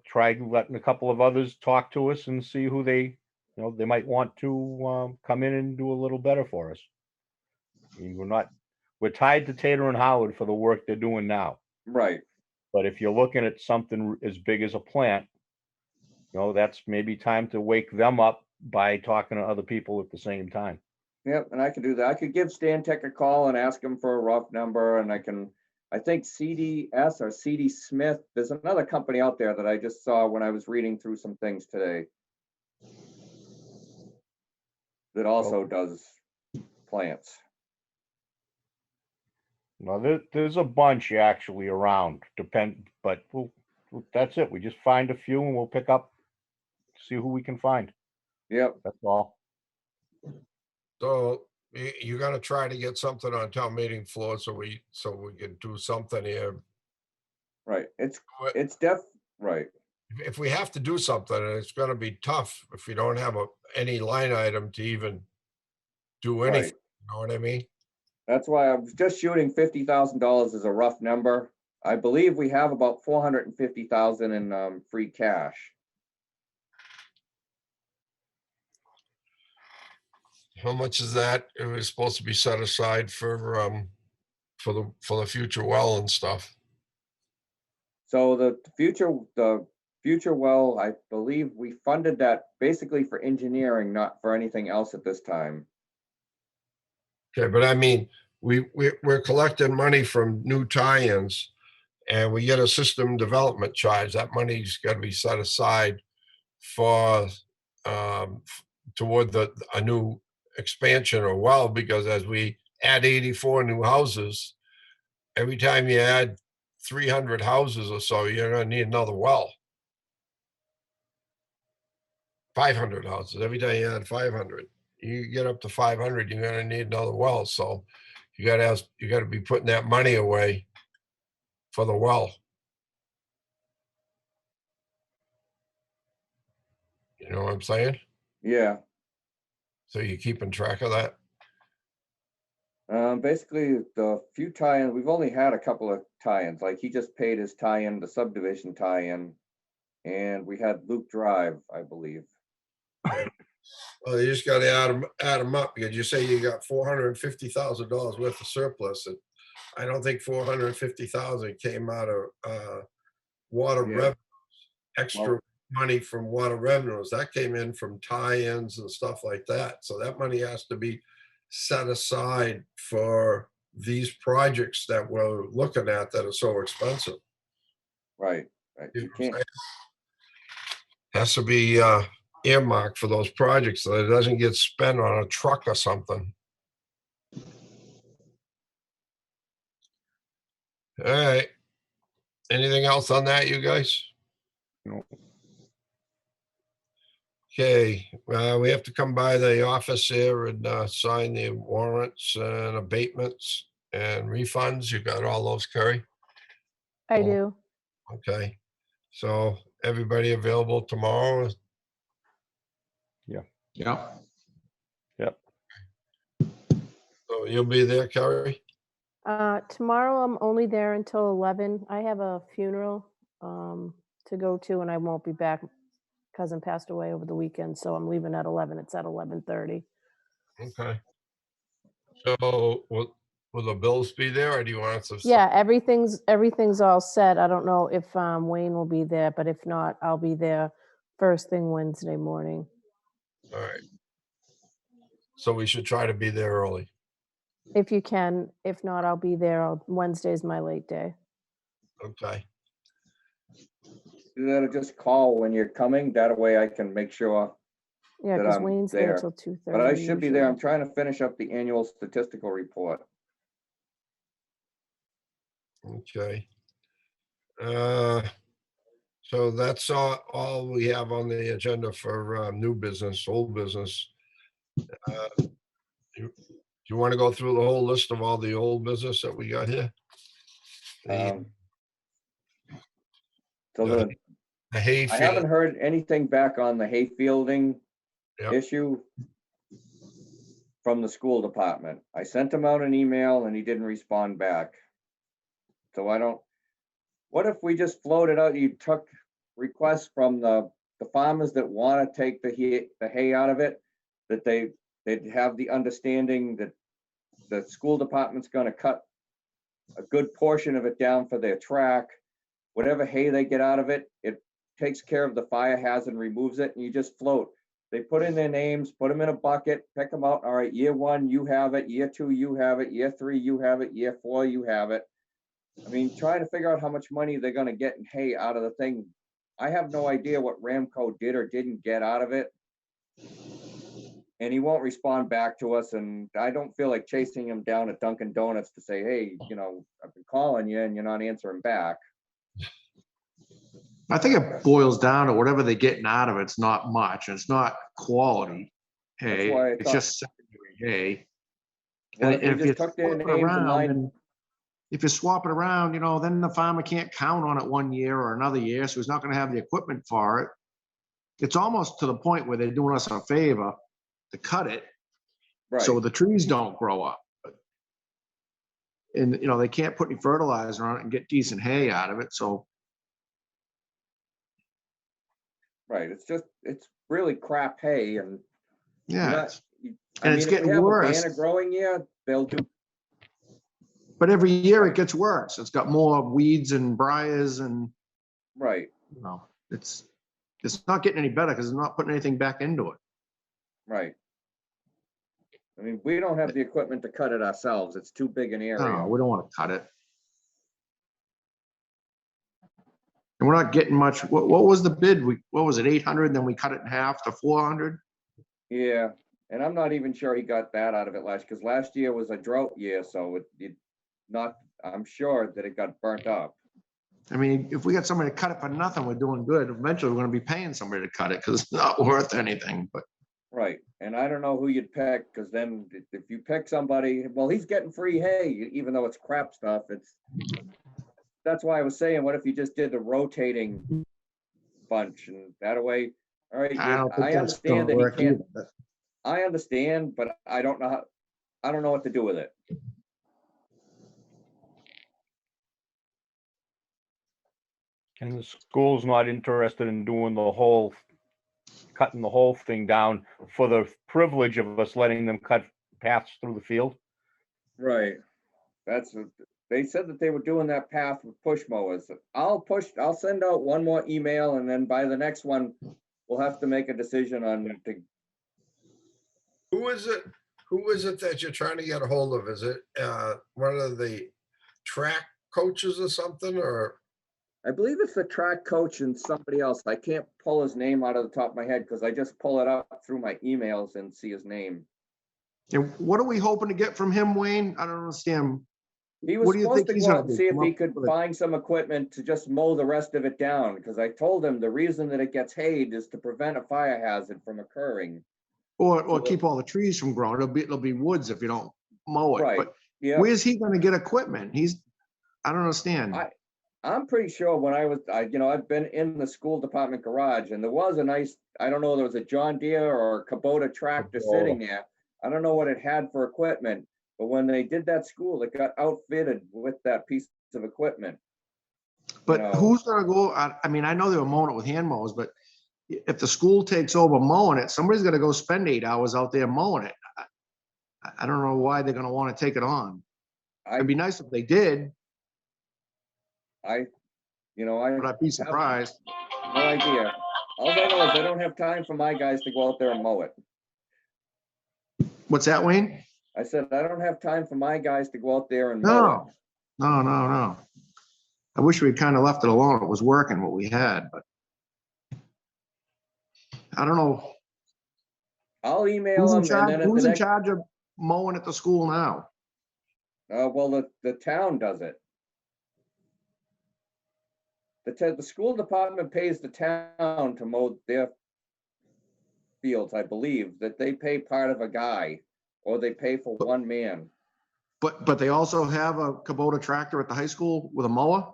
try letting a couple of others talk to us and see who they might want to come in and do a little better for us. I mean, we're tied to Tater and Howard for the work they're doing now. Right. But if you're looking at something as big as a plant, that's maybe time to wake them up by talking to other people at the same time. Yep, and I can do that. I could give Stan Tech a call and ask him for a rough number, and I think CDS or CD Smith, there's another company out there that I just saw when I was reading through some things today that also does plants. Well, there's a bunch actually around, but that's it. We just find a few and we'll pick up, see who we can find. Yep, That's all. so you're gonna try to get something on town meeting floor so we can do something here. right. It's right. If we have to do something, and it's gonna be tough if we don't have any line item to even do anything, you know what I mean? That's why I was just shooting $50,000 as a rough number. I believe we have about 450,000 in free cash. How much is that? It was supposed to be set aside for the future well and stuff. So the future well, I believe we funded that basically for engineering, not for anything else at this time. Okay, but I mean, we're collecting money from new tie-ins, and we get a system development charge. That money's got to be set aside for toward a new expansion or well, because as we add 84 new houses, every time you add 300 houses or so, you're going to need another well. 500 houses. Every time you add 500, you get up to 500, you're going to need another well. So you got to be putting that money away for the well. You know what I'm saying? Yeah. So you're keeping track of that? Basically the few tie-ins, we've only had a couple of tie-ins, like he just paid his tie-in, the subdivision tie-in, and we had Luke Drive, I believe. Well, you just gotta add them up, because you say you got $450,000 worth of surplus, and I don't think 450,000 came out of, water Yeah. rev, extra Well- money from water revenues. That came in from tie-ins and stuff like that. So that money has to be set aside for these projects that we're looking at that are so expensive. Right, right. You You know what I'm can't, saying? Has to be earmarked for those projects so that it doesn't get spent on a truck or something. All right. Anything else on that, you guys? No. Okay, we have to come by the office here and sign the warrants and abatements and refunds. You got all those, Kerry? I Oh. do. Okay, so everybody available tomorrow? Yeah. So you'll be there, Kerry? Tomorrow I'm only there until 11. I have a funeral to go to, and I won't be back. Cousin passed away over the weekend, so I'm leaving at 11. It's at 11:30. Okay. So will the bills be there, or do you want us to? Yeah, everything's all set. I don't know if Wayne will be there, but if not, I'll be there first thing Wednesday morning. All right. So we should try to be there early. If you can. If not, I'll be there. Wednesday's my late day. Okay. you gotta just call when you're coming. That way I can make sure, Yeah, That because I'm Wayne's there there. till 2:30. but I should be there. usually. I'm trying to finish up the annual statistical report. Okay. So that's all we have on the agenda for new business, old business. Do you want to go through the whole list of all the old business that we got here? The Um, So Yeah. the hay I haven't field. heard anything back on the hay fielding Yep. issue from the school department. I sent him out an email and he didn't respond back. So what if we just floated out, you took requests from the farmers that want to take the hay out of it, that they'd have the understanding that the school department's gonna cut a good portion of it down for their track. Whatever hay they get out of it, it takes care of the fire hazard and removes it, and you just float. They put in their names, put them in a bucket, pick them out. All right, year 1, you have it. Year 2, you have it. Year 3, you have it. Year 4, you have it. I mean, trying to figure out how much money they're gonna get in hay out of the thing. I have no idea what Ramco did or didn't get out of it. And he won't respond back to us, and I don't feel like chasing him down at Dunkin' Donuts to say, hey, I've been calling you and you're not answering back. I think it boils down to whatever they're getting out of it's not much. It's not quality hay. why I It's thought- just secondary hay. What And if we if you just took their swap it names and around, lined, then if you swap it around, then the farmer can't count on it one year or another year, so he's not gonna have the equipment for it. It's almost to the point where they're doing us a favor to cut it, right, so the trees don't grow up. And, they can't put any fertilizer on it and get decent hay out of it, so. right, it's really crap hay, and you're Yeah, not, I and mean, it's if we getting have a worse. banana growing year, they'll do, But every year it gets worse. It's got more weeds and briars and, right, it's not getting any better because it's not putting anything back into it. right. I mean, we don't have the equipment to cut it ourselves. It's too big an area. No, we don't want to cut it. And we're not getting much. What was the bid? What was it, 800? Then we cut it in half to 400? Yeah, and I'm not even sure he got that out of it because last year was a drought year, so I'm sure that it got burnt up. I mean, if we got somebody to cut it for nothing, we're doing good. Eventually, we're going to be paying somebody to cut it because it's not worth anything, but. Right, and I don't know who you'd pick, because then if you pick somebody, well, he's getting free hay, even though it's crap stuff, that's why I was saying, what if you just did the rotating bunch, and that way, all right, I don't think I that's gonna understand that he work can't, either. I understand, but I don't know what to do with it. And the school's not interested in doing the whole cutting the whole thing down for the privilege of us letting them cut paths through the field. Right. They said that they were doing that path with push mowers. I'll send out one more email, and then by the next one, we'll have to make a decision on Who is it? Who is it that you're trying to get a hold of? Is it one of the track coaches or something, or? I believe it's the track coach and somebody else. I can't pull his name out of the top of my head because I just pull it up through my emails and see his name. And what are we hoping to get from him, Wayne? I don't understand. He What was do you supposed think to he's go out gonna and do? see if Come he up could with a- find some equipment to just mow the rest of it down, because I told him the reason that it gets hayed is to prevent a fire hazard from occurring. Or keep all the trees from growing. It'll be woods if you don't mow it. Right, But yeah. where's he gonna get equipment? I don't understand. I'm pretty sure when I've been in the school department garage, and there was a nice, I don't know, there was a John Deere or a Kubota tractor sitting there. I don't know what it had for equipment, but when they did that school, it got outfitted with that piece of equipment. But know. who's gonna go, I mean, I know they were mowing it with hand mowers, but if the school takes over mowing it, somebody's gonna go spend 8 hours out there mowing it. I don't know why they're gonna wanna take it on. It'd be nice if they did, I but I'd be have surprised. no idea. All I know is I don't have time for my guys to go out there and mow it. What's that, Wayne? I said, I don't have time for my guys to go out there and mow No, no. I wish we'd kind of left it alone. It was working what we had, but I don't know. it. I'll email Who's in them, and charge, then at the who's in next, charge of mowing at the school now? well, the town does it. The school department pays the town to mow their fields, I believe, that they pay part of a guy, or they pay for one man. But they also have a Kubota tractor at the high school with a mower?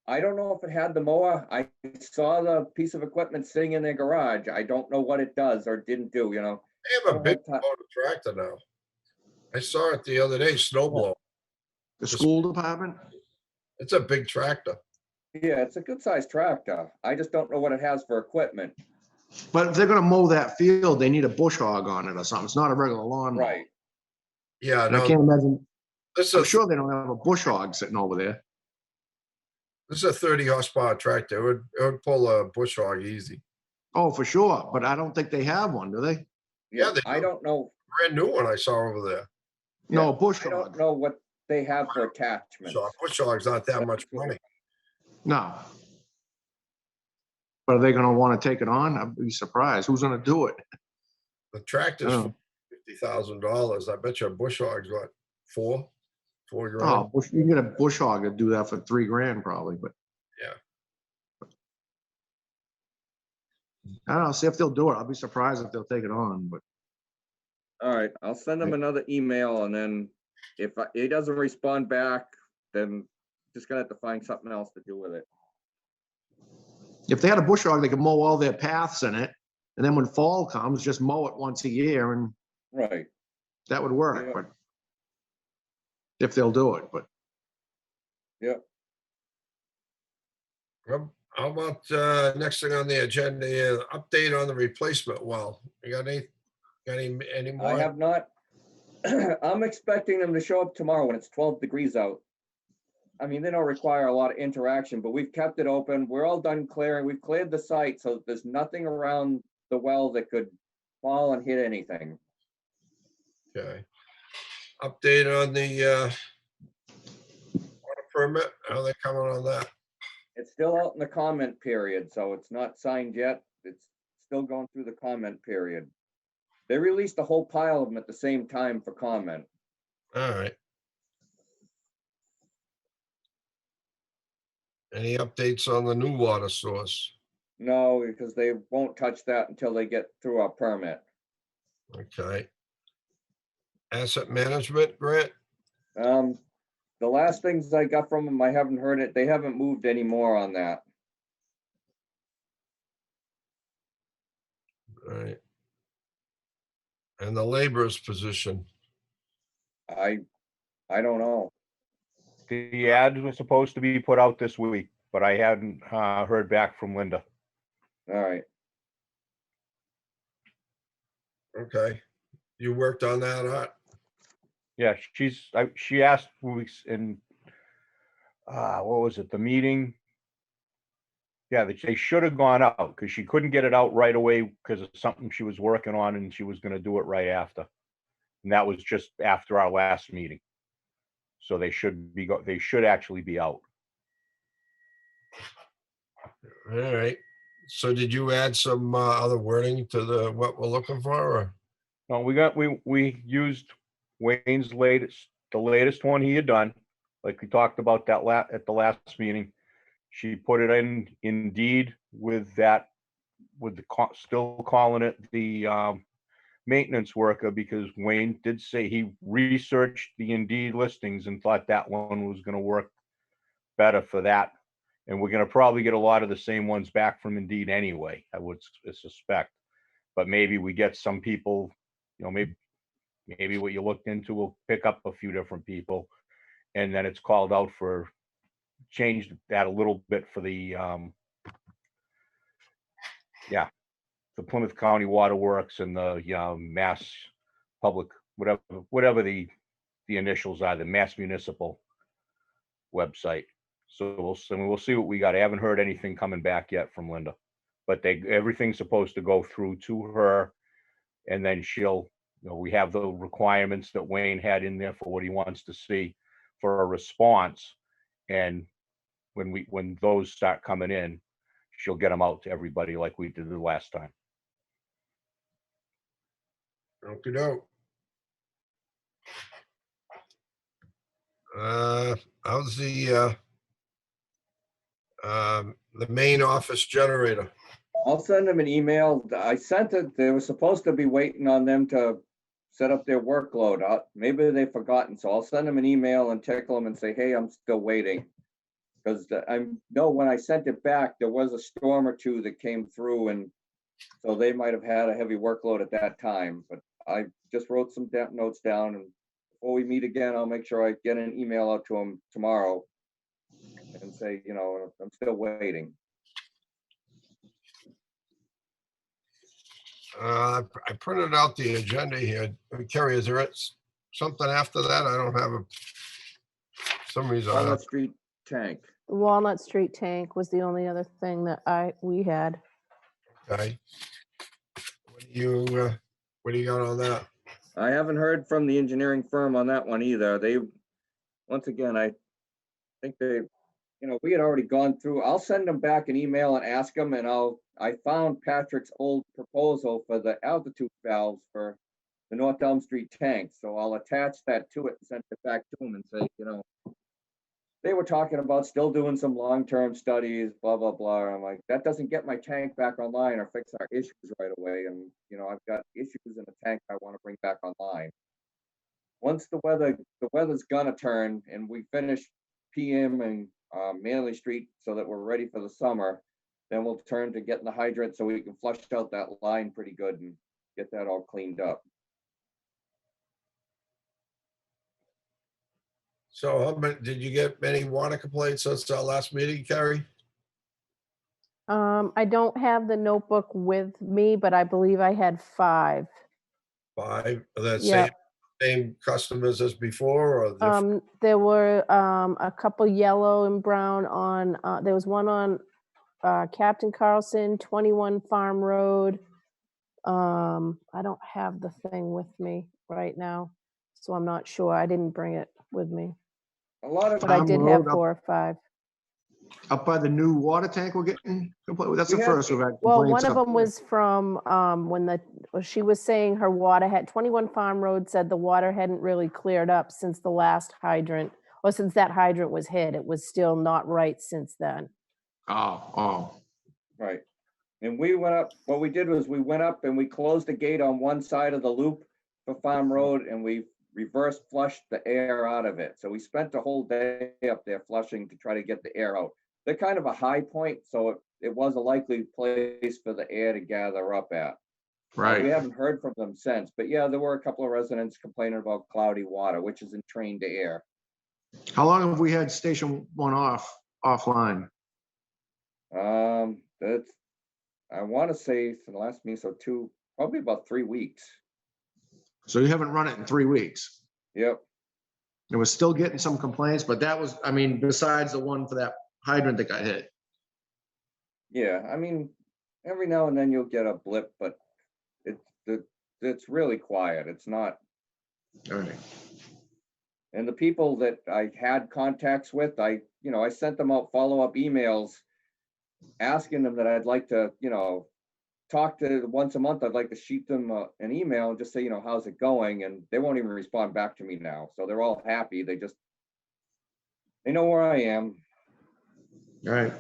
I don't know if it had the mower. I saw the piece of equipment sitting in their garage. I don't know what it does or didn't do, They I have a don't big have motor tractor now. I saw it the other day, snowblower. The school department? It's a big tractor. Yeah, it's a good sized tractor. I just don't know what it has for equipment. But if they're gonna mow that field, they need a bush hog on it or something. It's not a regular lawn mower. Right. Yeah, And I no, can't imagine, this I'm is sure they don't have a bush hog sitting over there. a 30 horsepower tractor. It would pull a bush hog easy. Oh, for sure, but I don't think they have one, do they? Yeah, they I do. don't know. Brand new one I saw over there. No, bush I don't hog. know what they have for attachments. So a bush hog's not that much money. No. But are they gonna wanna take it on? I'd be surprised. Who's gonna do it? The tractor's Oh. for $50,000. I bet you a bush hog's what, four grand? Oh, you can get a bush hog to do that for $3,000 probably, but. Yeah. I don't know, see if they'll do it. I'll be surprised if they'll take it on, but All right, I'll send them another email, and then if he doesn't respond back, then just gonna have to find something else to do with it. if they had a bush hog, they could mow all their paths in it. And then when fall comes, just mow it once a year and Right. that would work, Yeah. but. If they'll do it, but Yep. How about next thing on the agenda, update on the replacement well? You got any I more? have not. I'm expecting them to show up tomorrow when it's 12 degrees out. I mean, they don't require a lot of interaction, but we've kept it open. We're all done clearing. We've cleared the site, so there's nothing around the well that could fall and hit anything. Okay. Update on the water permit, how they coming on that? It's still out in the comment period, so it's not signed yet. It's still going through the comment period. They released a whole pile of them at the same time for comment. All right. Any updates on the new water source? No, because they won't touch that until they get through our permit. Okay. Asset management grant? The last things I got from them, I haven't heard it. They haven't moved any more on that. All right. And the laborer's position? I don't know. The ad was supposed to be put out this week, but I hadn't heard back from Linda. All right. Okay. You worked on that, Art? Yeah, she asked weeks in, what was it, the meeting? Yeah, they should have gone out because she couldn't get it out right away because of something she was working on and she was gonna do it right after. And that was just after our last meeting. So they should actually be out. All right. So did you add some other wording to what we're looking for? Or? No, we used Wayne's the latest one he had done, like we talked about at the last meeting. She put it in Indeed with still calling it the maintenance worker because Wayne did say he researched the Indeed listings and thought that one was going to work better for that. And we're going to probably get a lot of the same ones back from Indeed anyway, I would suspect. But maybe we get some people, maybe what you looked into will pick up a few different people. And then it's called out for, changed that a little bit for the Plymouth County Water Works and the Mass Public, whatever the initials are, the Mass Municipal website. So we'll see what we got. I haven't heard anything coming back yet from Linda, but everything's supposed to go through to her, and then we have the requirements that Wayne had in there for what he wants to see for a response, and when those start coming in, she'll get them out to everybody like we did the last time. Okey doke. How's the main office generator? I'll send them an email. I sent it, they were supposed to be waiting on them to set up their workload. Maybe they've forgotten, so I'll send them an email and tickle them and say, hey, I'm still waiting. Because I know when I sent it back, there was a storm or two that came through, and so they might have had a heavy workload at that time. But I just wrote some notes down, and before we meet again, I'll make sure I get an email out to them tomorrow and say, I'm still waiting. I printed out the agenda here. Kerry, is there something after that? I don't have some reason. Walnut Street tank. Walnut Street tank was the only other thing that we had. Okay. What do you got on that? I haven't heard from the engineering firm on that one either. Once again, I think we had already gone through. I'll send them back an email and ask them, and I found Patrick's old proposal for the altitude valves for the North Elm Street tank. So I'll attach that to it and send it back to them and say, they were talking about still doing some long-term studies, blah, blah, blah. I'm like, that doesn't get my tank back online or fix our issues right away. And, I've got issues in the tank I want to bring back online. Once the weather's gonna turn and we finish PM and Manley Street so that we're ready for the summer, then we'll turn to getting the hydrant so we can flush out that line pretty good and get that all cleaned up. So did you get many water complaints since our last meeting, Kerry? I don't have the notebook with me, but I believe I had 5. 5? Are that Yep. same customers as before, or different? There were a couple yellow and brown on, there was one on Captain Carlson, 21 Farm Road. I don't have the thing with me right now, so I'm not sure. I didn't bring it with me, but I did have 4 or 5. Up by the new water tank we're getting complaint. That's the first we've had. Well, complaints one of up them there. was from when she was saying her water had 21 Farm Road said the water hadn't really cleared up since the last hydrant, or since that hydrant was hit. It was still not right since then. Oh. Right. And we went up, what we did was we went up and we closed the gate on one side of the loop for Farm Road, and we reverse flushed the air out of it. So we spent the whole day up there flushing to try to get the air out. They're kind of a high point, so it was a likely place for the air to gather up at. Right. We haven't heard from them since, but yeah, there were a couple of residents complaining about cloudy water, which is entrained to air. How long have we had station 1 offline? That's, I want to say for the last meeting, so probably about 3 weeks. So you haven't run it in 3 weeks. Yep. It was still getting some complaints, but that was, I mean, besides the one for that hydrant that got hit. Yeah, I mean, every now and then you'll get a blip, but it's really quiet. It's not. All right. And the people that I had contacts with, I sent them out follow-up emails asking them that I'd like to, talk to once a month. I'd like to shoot them an email and just say, how's it going? And they won't even respond back to me now. So they're all happy. They know where I am. All right.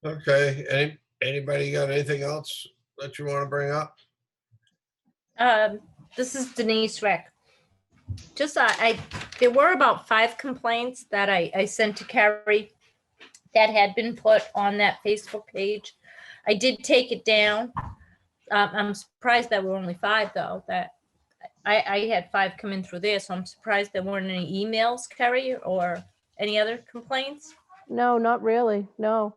Okay, anybody got anything else that you want to bring up? This is Denise Rick. Just there were about 5 complaints that I sent to Carrie that had been put on that Facebook page. I did take it down. I'm surprised that were only 5 though. That I had 5 come in through there, so I'm surprised there weren't any emails, Carrie, or any other complaints. No, not really. No.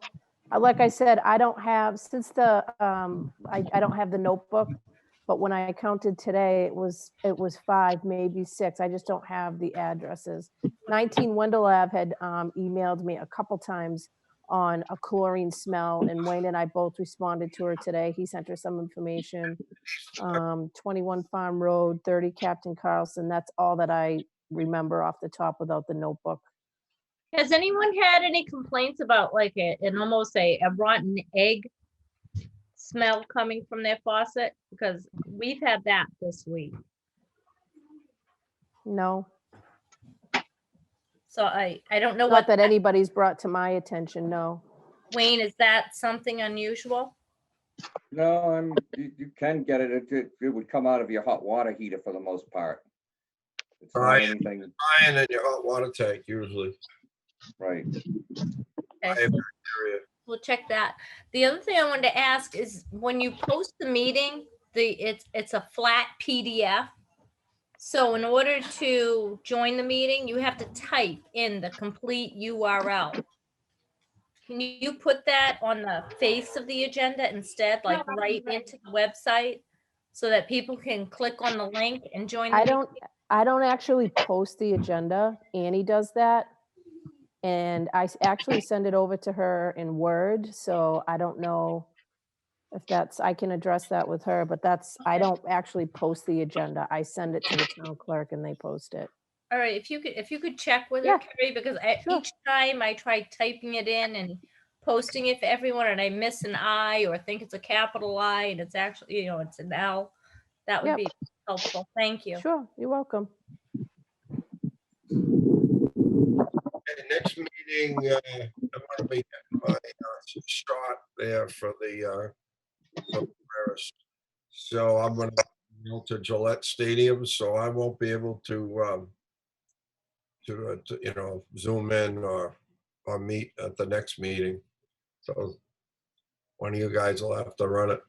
Like I said, I don't have, since the, I don't have the notebook, but when I counted today, it was 5, maybe 6. I just don't have the addresses. 19 Wendell Ave had emailed me a couple times on a chlorine smell, and Wayne and I both responded to her today. He sent her some information. 21 Farm Road, 30 Captain Carlson. That's all that I remember off the top without the notebook. Has anyone had any complaints about like an almost a rotten egg smell coming from their faucet? Because we've had that this week. No, So I don't know not what that anybody's brought to my attention, no. Wayne, is that something unusual? No, you can get it. It would come out of your hot water heater for the most part. It's not Brian. anything, Iron in your hot water tank usually. right? Okay, Bacteria. we'll check that. The other thing I wanted to ask is when you post the meeting, it's a flat PDF. So in order to join the meeting, you have to type in the complete URL. Can you put that on the face of the agenda instead, like right into the website, so that people can click on the link and join the meeting? I don't actually post the agenda. Annie does that. And I actually send it over to her in Word, so I don't know if I can address that with her, but I don't actually post the agenda. I send it to the town clerk and they post it. All right, if you could check with her, Yeah, Carrie, because sure. each time I tried typing it in and posting it for everyone and I miss an I or think it's a capital I and it's actually, it's an L, that would Yep. be helpful. Thank you. Sure, you're welcome. Okay, next meeting, I'm gonna be getting my shot there for the virus. So I'm gonna go to Gillette Stadium, so I won't be able to Zoom in or meet at the next meeting. So one of you guys will have to run it.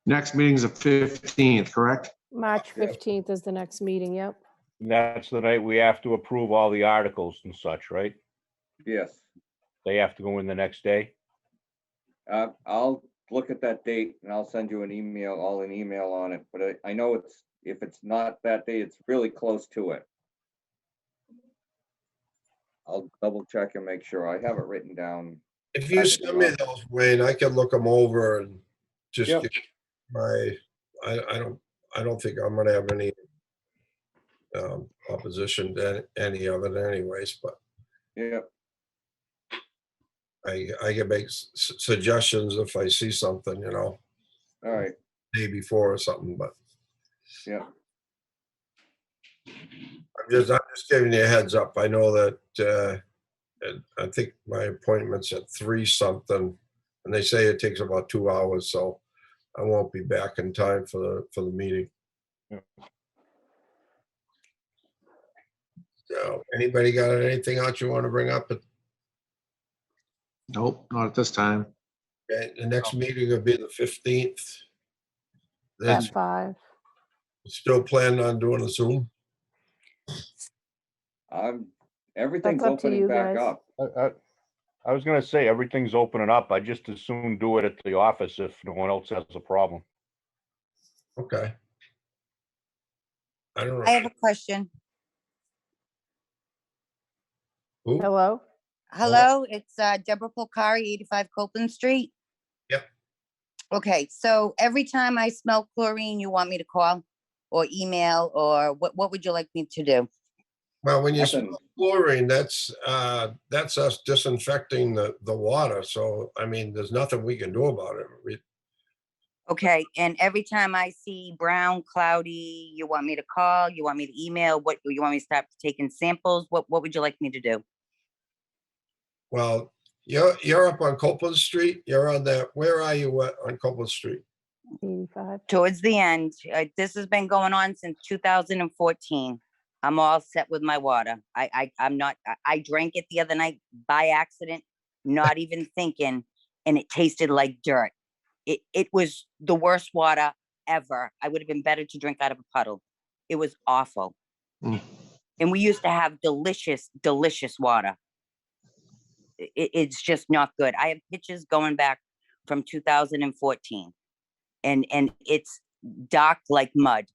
Next meeting's the 15th, correct? March Yeah. 15th is the next meeting, yep. And that's the night we have to approve all the articles and such, right? Yes. They have to go in the next day. I'll look at that date and I'll send you an email on it, but I know if it's not that day, it's really close to it. I'll double check and make sure. I have it written down. If you send me those, Wayne, I can look them over and just Yep. get I don't think I'm gonna have any opposition to any of it anyways, but Yeah, I can make suggestions if I see something, all right, day before or something, but yeah, I'm just giving you a heads up. I know that I think my appointment's at 3 something, and they say it takes about 2 hours, so I won't be back in time for the meeting. Yeah. So anybody got anything else you want to bring up? Nope, not at this time. Okay, the next meeting will be the 15th. Then At 5. still planning on doing a Zoom? everything's That's up to opening you back guys. up. I was gonna say, everything's opening up. I just as soon do it at the office if no one else has a problem. Okay. I don't I know. have a question. Who? Hello? Hello, it's Deborah Polcari, 85 Copeland Street. Yep. Okay, so every time I smell chlorine, you want me to call or email, or what would you like me to do? Well, when you Nothing. smell chlorine, that's us disinfecting the water. So, I mean, there's nothing we can do about it. Okay, and every time I see brown, cloudy, you want me to call, you want me to email, what, you want me to start taking samples? What would you like me to do? Well, you're up on Copeland Street. You're on that. Where are you on Copeland Street? 85. Towards the end, this has been going on since 2014. I'm all set with my water. I'm not, I drank it the other night by accident, not even thinking, and it tasted like dirt. It was the worst water ever. I would have been better to drink out of a puddle. It was awful. Mm. And we used to have delicious, delicious water. It's just not good. I have pictures going back from 2014, and it's dark like mud.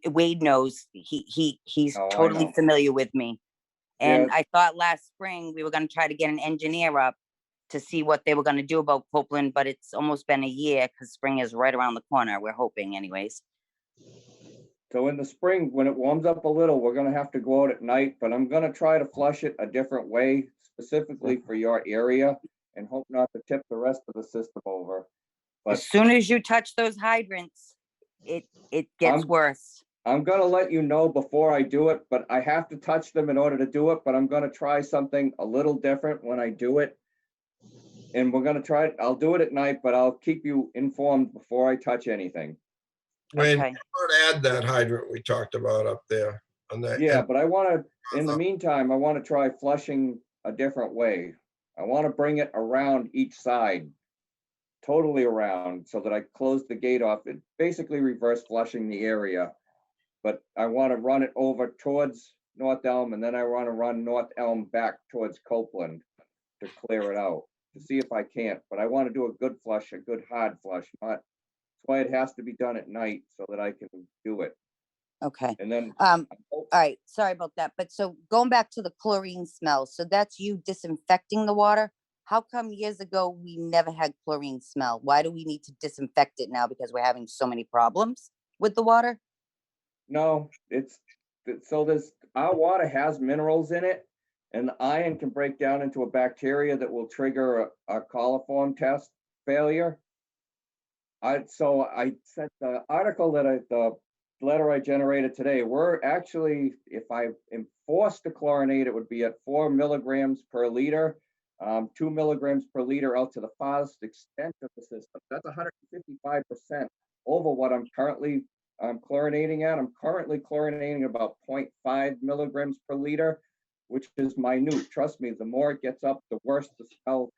Wade knows, he's Oh, I totally know. familiar with me. And Yeah. I thought last spring we were going to try to get an engineer up to see what they were going to do about Copeland, but it's almost been a year because spring is right around the corner. We're hoping anyways. So in the spring, when it warms up a little, we're gonna have to go out at night, but I'm gonna try to flush it a different way, specifically for your area, and hope not to tip the rest of the system over. But As soon as you touch those hydrants, it gets I'm- worse. I'm gonna let you know before I do it, but I have to touch them in order to do it, but I'm gonna try something a little different when I do it. And we're gonna try it, I'll do it at night, but I'll keep you informed before I touch anything. When Okay. you add that hydrant we talked about up there on that. Yeah, but I wanna, in the meantime, I wanna try flushing a different way. I wanna bring it around each side, totally around, so that I close the gate off. It basically reverse flushing the area. But I wanna run it over towards North Elm, and then I wanna run North Elm back towards Copeland to clear it out, to see if I can't. But I wanna do a good flush, a good hard flush, not, that's why it has to be done at night so that I can do it. Okay. And then, All right, sorry about that. But so going back to the chlorine smell, so that's you disinfecting the water? How come years ago we never had chlorine smell? Why do we need to disinfect it now because we're having so many problems with the water? no, so our water has minerals in it, and the iron can break down into a bacteria that will trigger a coliform test failure. So I sent the article the letter I generated today. We're actually, if I am forced to chlorinate, it would be at 4 milligrams per liter, 2 milligrams per liter out to the farthest extent of the system. That's 155% over what I'm currently chlorinating at. I'm currently chlorinating about 0.5 milligrams per liter, which is minute. Trust me, the more it gets up, the worse the smell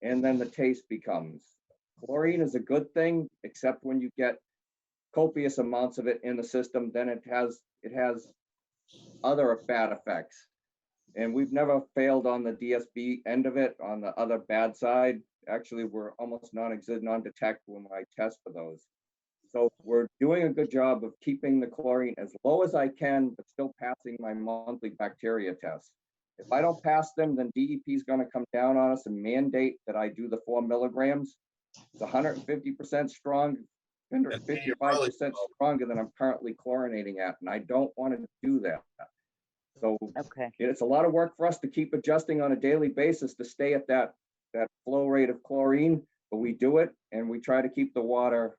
and then the taste becomes. Chlorine is a good thing, except when you get copious amounts of it in the system, then it has other bad effects. And we've never failed on the DSB end of it. On the other bad side, actually, we're almost non-detect when I test for those. So we're doing a good job of keeping the chlorine as low as I can, but still passing my monthly bacteria tests. If I don't pass them, then DEP is going to come down on us and mandate that I do the 4 milligrams. It's 150% strong, 155% stronger than I'm currently chlorinating at, and I don't want to do that. So Okay. it's a lot of work for us to keep adjusting on a daily basis to stay at that flow rate of chlorine, but we do it, and we try to keep the water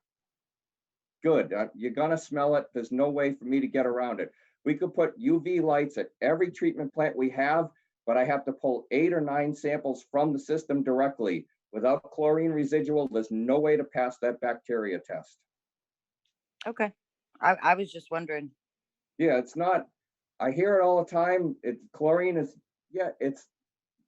good. You're gonna smell it. There's no way for me to get around it. We could put UV lights at every treatment plant we have, but I have to pull 8 or 9 samples from the system directly. Without chlorine residual, there's no way to pass that bacteria test. Okay. I was just wondering. Yeah, it's not, I hear it all the time. Chlorine is, yeah,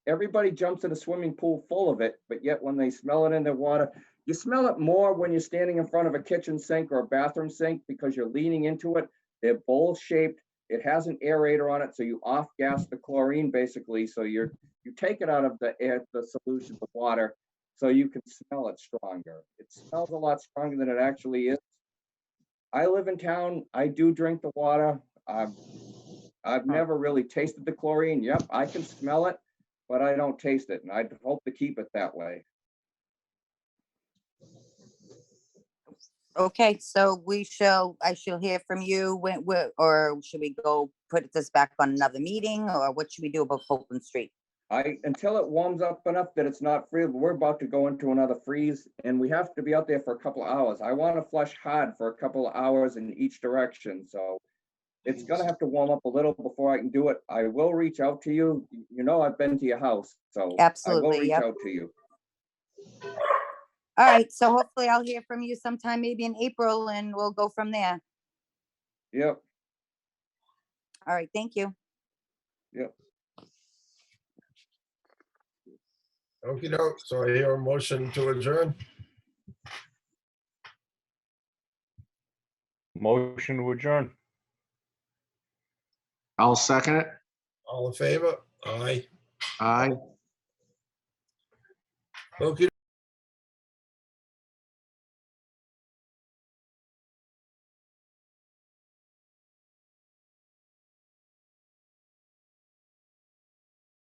everybody jumps in a swimming pool full of it, but yet when they smell it in their water, you smell it more when you're standing in front of a kitchen sink or a bathroom sink because you're leaning into it. They're bowl shaped. It has an aerator on it, so you off gas the chlorine basically. So you're you take it out of the air, the solution, the water, so you can smell it stronger. It smells a lot stronger than it actually is. I live in town. I do drink the water. I've never really tasted the chlorine. Yep, I can smell it, but I don't taste it, and I hope to keep it that way. Okay, so I shall hear from you or should we go put this back on another meeting, or what should we do about Copeland Street? Until it warms up enough that it's not free, but we're about to go into another freeze, and we have to be out there for a couple of hours. I want to flush hard for a couple of hours in each direction, so it's gonna have to warm up a little before I can do it. I will reach out to you. You know, I've been to your house, so I will Absolutely, reach yep. out to you. All right, so hopefully I'll hear from you sometime maybe in April and we'll go from there. Yep, All right, thank you. yep. Okey doke. So I hear a motion to adjourn. Motion to adjourn. I'll second it. All in favor? Aye. Aye. Okey